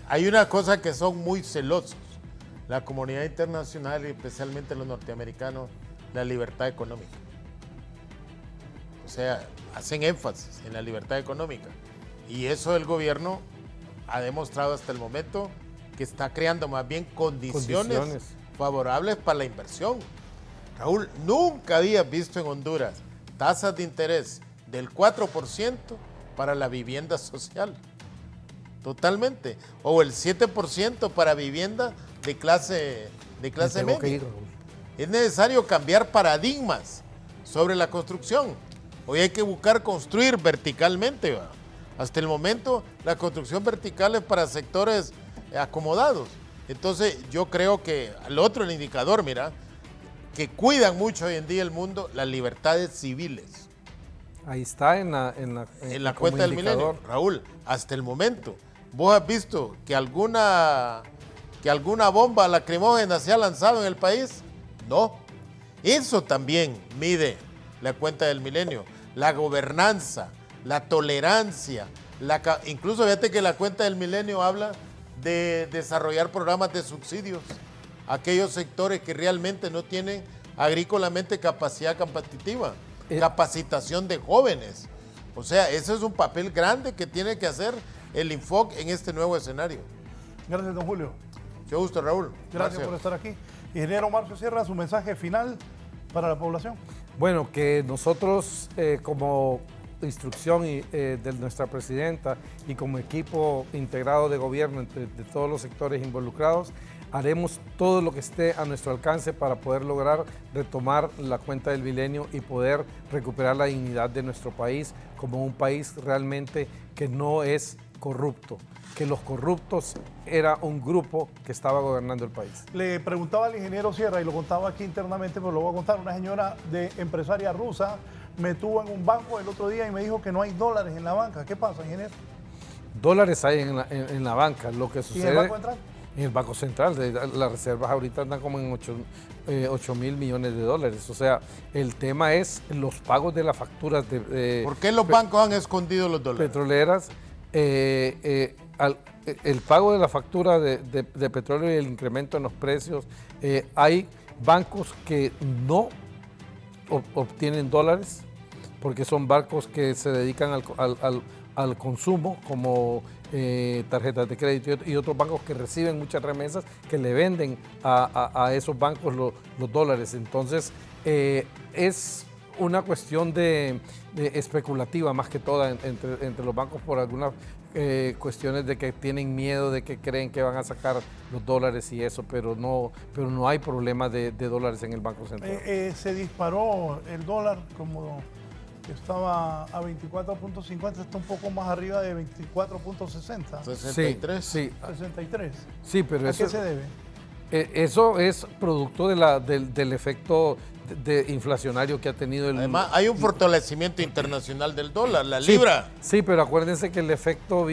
Speaker 5: Hay una cosa que son muy celosos, la comunidad internacional y especialmente los norteamericanos, la libertad económica. O sea, hacen énfasis en la libertad económica, y eso el gobierno ha demostrado hasta el momento que está creando más bien condiciones favorables para la inversión. Raúl, nunca había visto en Honduras tasas de interés del 4% para la vivienda social. Totalmente. O el 7% para vivienda de clase media. Es necesario cambiar paradigmas sobre la construcción. Hoy hay que buscar construir verticalmente. Hasta el momento la construcción vertical es para sectores acomodados. Entonces yo creo que el indicador, mira, que cuidan mucho hoy en día el mundo, las libertades civiles.
Speaker 4: Ahí está en
Speaker 5: la cuenta del milenio. Raúl, hasta el momento, ¿vos has visto que alguna bomba lacrimógena se ha lanzado en el país? No. Eso también mide la cuenta del milenio. La gobernanza, la tolerancia, incluso fíjate que la cuenta del milenio habla de desarrollar programas de subsidios a aquellos sectores que realmente no tienen agrícolamente capacidad competitiva, capacitación de jóvenes. O sea, ese es un papel grande que tiene que hacer el INFOC en este nuevo escenario.
Speaker 3: Gracias, don Julio.
Speaker 5: Mucho gusto, Raúl.
Speaker 3: Gracias por estar aquí. Ingeniero Marcio Sierra, su mensaje final para la población.
Speaker 4: Bueno, que nosotros como instrucción de nuestra presidenta y como equipo integrado de gobierno de todos los sectores involucrados, haremos todo lo que esté a nuestro alcance para poder lograr retomar la cuenta del milenio y poder recuperar la dignidad de nuestro país como un país realmente que no es corrupto, que los corruptos era un grupo que estaba gobernando el país.
Speaker 3: Le preguntaba al ingeniero Sierra, y lo contaba aquí internamente, pero lo voy a contar, una señora empresaria rusa me tuvo en un banco el otro día y me dijo que no hay dólares en la banca. ¿Qué pasa, ingeniero?
Speaker 4: Dólares hay en la banca, lo que sucede...
Speaker 3: ¿Y en el Banco Central?
Speaker 4: En el Banco Central, las reservas ahorita andan como en 8 mil millones de dólares. O sea, el tema es los pagos de las facturas de...
Speaker 5: ¿Por qué los bancos han escondido los dólares?
Speaker 4: Petroleras. El pago de la factura de petróleo y el incremento en los precios. Hay bancos que no obtienen dólares porque son bancos que se dedican al consumo, como tarjetas de crédito y otros bancos que reciben muchas remesas que le venden a esos bancos los dólares. Entonces es una cuestión de especulativa más que toda entre los bancos por algunas cuestiones de que tienen miedo, de que creen que van a sacar los dólares y eso, pero no hay problema de dólares en el Banco Central.
Speaker 3: Se disparó el dólar, como estaba a 24.50, está un poco más arriba de 24.60.
Speaker 5: 63.
Speaker 4: Sí,
Speaker 3: 63.
Speaker 4: Sí, pero
Speaker 3: ¿A qué se debe?
Speaker 4: Eso es producto del efecto de inflacionario que ha tenido el...
Speaker 5: Además, hay un fortalecimiento internacional del dólar, la libra.
Speaker 4: Sí, pero acuérdense que el efecto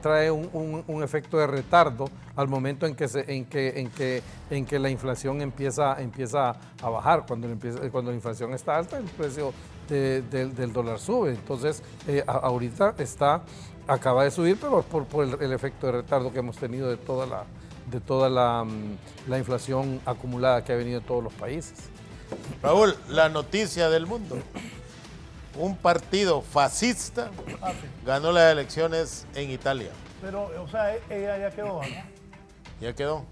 Speaker 4: trae un efecto de retardo al momento en que la inflación empieza a bajar. Cuando la inflación está alta, el precio del dólar sube. Entonces, ahorita acaba de subir, pero por el efecto de retardo que hemos tenido de toda la inflación acumulada que ha venido de todos los países.
Speaker 5: Raúl, la noticia del mundo. Un partido fascista ganó las elecciones en Italia.
Speaker 3: Pero, o sea, ella ya quedó, ¿no?
Speaker 5: Ya quedó.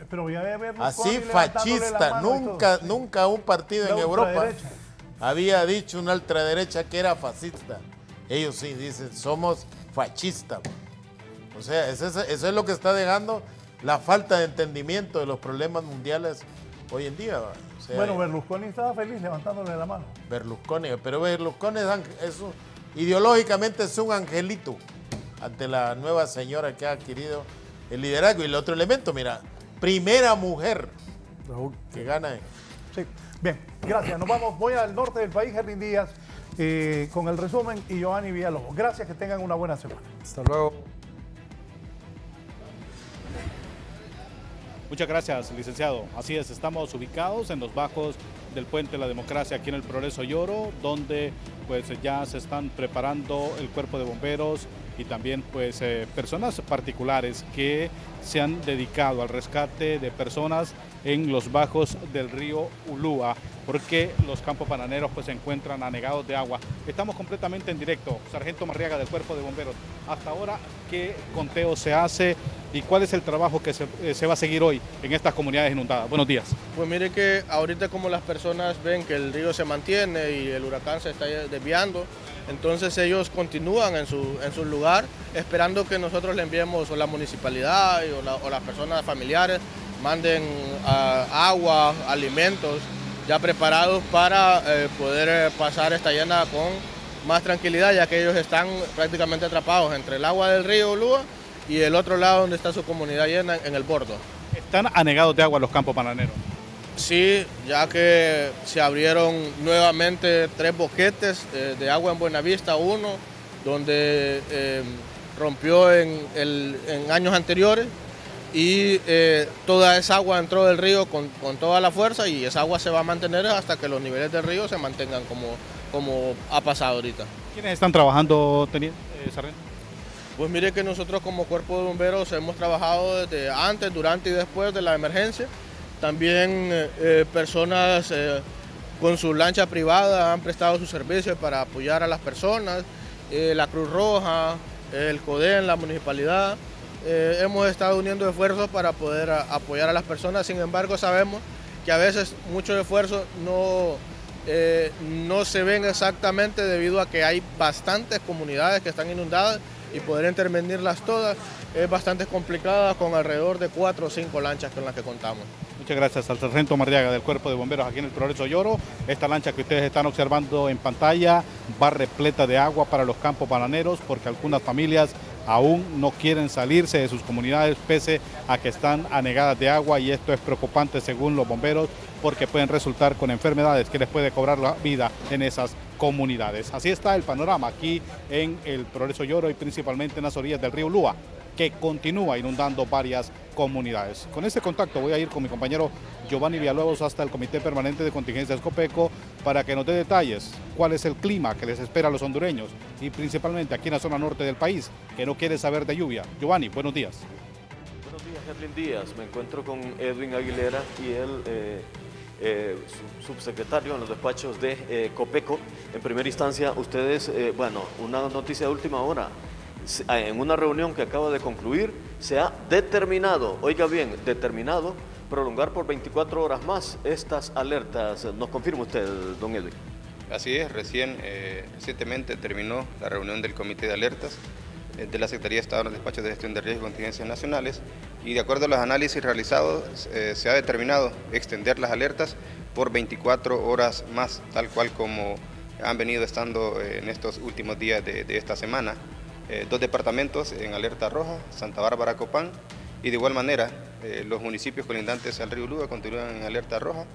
Speaker 3: Pero ya debe haber
Speaker 5: así fascista, nunca un partido en Europa había dicho una ultraderecha que era fascista. Ellos sí dicen, somos fascistas. O sea, eso es lo que está dejando la falta de entendimiento de los problemas mundiales hoy en día. O sea,
Speaker 3: bueno, Berlusconi estaba feliz levantándole la mano.
Speaker 5: Pero Berlusconi ideológicamente es un angelito ante la nueva señora que ha adquirido el liderazgo. Y el otro elemento, mira, primera mujer que gana.
Speaker 3: Sí, bien, gracias. Nos vamos, voy al norte del país, Gerlin Díaz, con el resumen, y Giovanni Villalobos. Gracias, que tengan una buena semana.
Speaker 4: Hasta luego.
Speaker 9: Muchas gracias, licenciado. Así es, estamos ubicados en los bajos del Puente de la Democracia aquí en el Progreso Lloro, donde pues ya se están preparando el cuerpo de bomberos y también pues personas particulares que se han dedicado al rescate de personas en los bajos del río Ulúa, porque los campos bananeros pues se encuentran anegados de agua. Estamos completamente en directo. Sargento Marriaga del Cuerpo de Bomberos, hasta ahora, ¿qué conteo se hace y cuál es el trabajo que se va a seguir hoy en estas comunidades inundadas? Buenos días.
Speaker 10: Pues mire que ahorita como las personas ven que el río se mantiene y el huracán se está desviando, entonces ellos continúan en su lugar esperando que nosotros le enviemos, o la municipalidad o las personas familiares manden agua, alimentos ya preparados para poder pasar esta llena con más tranquilidad, ya que ellos están prácticamente atrapados entre el agua del río Ulúa y el otro lado donde está su comunidad llena, en el bordo.
Speaker 9: ¿Están anegados de agua los campos bananeros?
Speaker 10: Sí, ya que se abrieron nuevamente 3 boquetes de agua en Buenavista, uno donde rompió en años anteriores, y toda esa agua entró del río con toda la fuerza, y esa agua se va a mantener hasta que los niveles del río se mantengan como ha pasado ahorita.
Speaker 9: ¿Quiénes están trabajando, sargento?
Speaker 10: Pues mire que nosotros como Cuerpo de Bomberos hemos trabajado desde antes, durante y después de la emergencia. También personas con su lancha privada han prestado sus servicios para apoyar a las personas, la Cruz Roja, el CODEN, la municipalidad. Hemos estado uniendo esfuerzos para poder apoyar a las personas. Sin embargo, sabemos que a veces muchos esfuerzos no se ven exactamente, debido a que hay bastantes comunidades que están inundadas, y poder intervenirlas todas es bastante complicada, con alrededor de 4 o 5 lanchas con las que contamos.
Speaker 9: Muchas gracias al sargento Mardiaga del Cuerpo de Bomberos aquí en el Progreso Lloro. Esta lancha que ustedes están observando en pantalla va repleta de agua para los campos bananeros porque algunas familias aún no quieren salirse de sus comunidades pese a que están anegadas de agua, y esto es preocupante según los bomberos porque pueden resultar con enfermedades que les puede cobrar la vida en esas comunidades. Así está el panorama aquí en el Progreso Lloro y principalmente en las orillas del río Lúa, que continúa inundando varias comunidades. Con este contacto voy a ir con mi compañero Giovanni Villalobos hasta el Comité Permanente de Contingencias Copeco para que nos dé detalles cuál es el clima que les espera a los hondureños y principalmente aquí en la zona norte del país, que no quiere saber de lluvia. Giovanni, buenos días.
Speaker 11: Buenos días, Edwin Díaz. Me encuentro con Edwin Aguilera y el subsecretario en los despachos de Copeco. En primera instancia, ustedes, bueno, una noticia de última hora. En una reunión que acaba de concluir, se ha determinado, oiga bien, determinado prolongar por 24 horas más estas alertas. ¿Nos confirma usted, don Edwin?
Speaker 12: Así es, recientemente terminó la reunión del Comité de Alertas de la Secretaría de Estado en los Despachos de Gestión de Riesgos y Contingencias Nacionales, y de acuerdo a los análisis realizados se ha determinado extender las alertas por 24 horas más, tal cual como han venido estando en estos últimos días de esta semana. 2 departamentos en alerta roja, Santa Bárbara, Copán, y de igual manera los municipios colindantes al río Lúa continúan en alerta roja,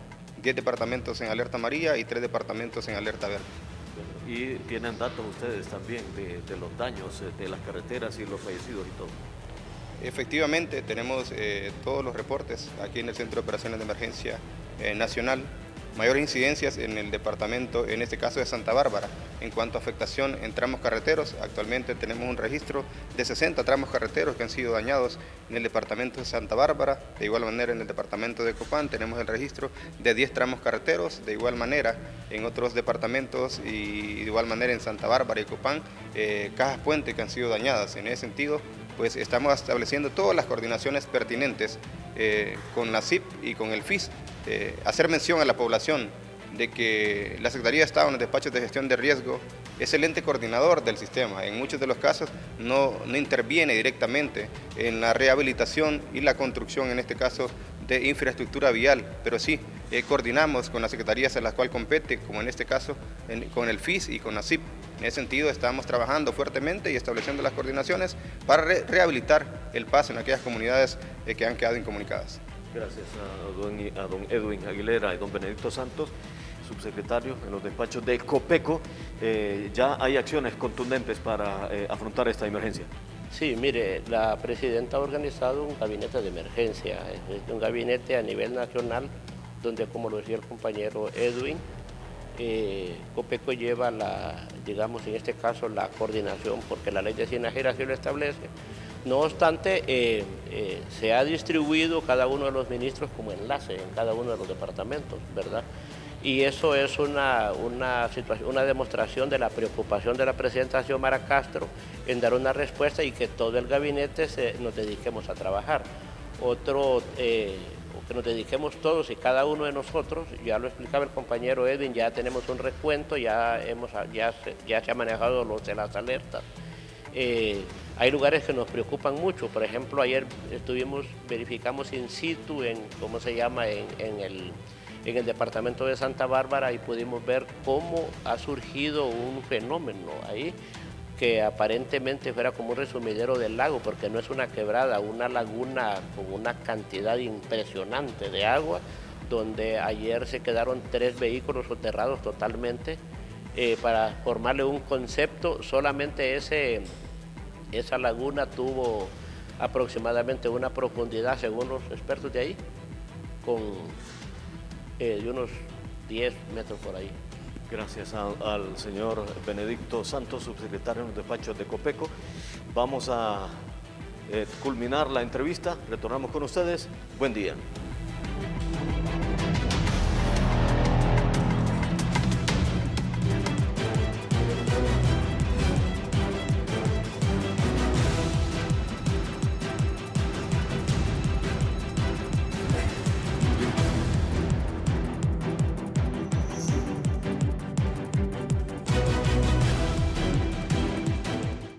Speaker 12: 10 departamentos en alerta amarilla y 3 departamentos en alerta verde.
Speaker 11: Y tienen datos ustedes también de los daños de las carreteras y los fallecidos y todo.
Speaker 12: Efectivamente, tenemos todos los reportes aquí en el Centro de Operaciones de Emergencia Nacional. Mayores incidencias en el departamento, en este caso de Santa Bárbara, en cuanto a afectación en tramos carreteros. Actualmente tenemos un registro de 60 tramos carreteros que han sido dañados en el departamento de Santa Bárbara. De igual manera en el departamento de Copán tenemos el registro de 10 tramos carreteros. De igual manera en otros departamentos y de igual manera en Santa Bárbara y Copán, cajas puente que han sido dañadas. En ese sentido, pues estamos estableciendo todas las coordinaciones pertinentes con la CIP y con el FIS. Hacer mención a la población de que la Secretaría de Estado en los despachos de gestión de riesgo es el ente coordinador del sistema. En muchos de los casos no interviene directamente en la rehabilitación y la construcción, en este caso, de infraestructura vial, pero sí coordinamos con las secretarías a las cuales compete, como en este caso con el FIS y con la CIP. En ese sentido estamos trabajando fuertemente y estableciendo las coordinaciones para rehabilitar el paso en aquellas comunidades que han quedado incomunicadas.
Speaker 11: Gracias a don Edwin Aguilera y don Benedicto Santos, subsecretario en los despachos de Copeco. ¿Ya hay acciones contundentes para afrontar esta emergencia?
Speaker 13: Sí, mire, la presidenta ha organizado un gabinete de emergencia, un gabinete a nivel nacional, donde, como lo decía el compañero Edwin, Copeco lleva digamos en este caso, la coordinación, porque la ley de Cinajera así lo establece. No obstante, se ha distribuido cada uno de los ministros como enlace en cada uno de los departamentos, ¿verdad? Y eso es una demostración de la preocupación de la presidenta Xiomara Castro en dar una respuesta y que todo el gabinete nos dediquemos a trabajar. Que nos dediquemos todos y cada uno de nosotros, ya lo explicaba el compañero Edwin, ya tenemos un recuento, ya se ha manejado las alertas. Hay lugares que nos preocupan mucho, por ejemplo, ayer verificamos in situ en el departamento de Santa Bárbara y pudimos ver cómo ha surgido un fenómeno ahí que aparentemente fuera como un resumidero del lago, porque no es una quebrada, una laguna con una cantidad impresionante de agua, donde ayer se quedaron 3 vehículos soterrados totalmente. Para formarle un concepto, solamente esa laguna tuvo aproximadamente una profundidad, según los expertos de ahí, de unos 10 metros por ahí.
Speaker 11: Gracias al señor Benedicto Santos, subsecretario en los despachos de Copeco. Vamos a culminar la entrevista, retornamos con ustedes. Buen día.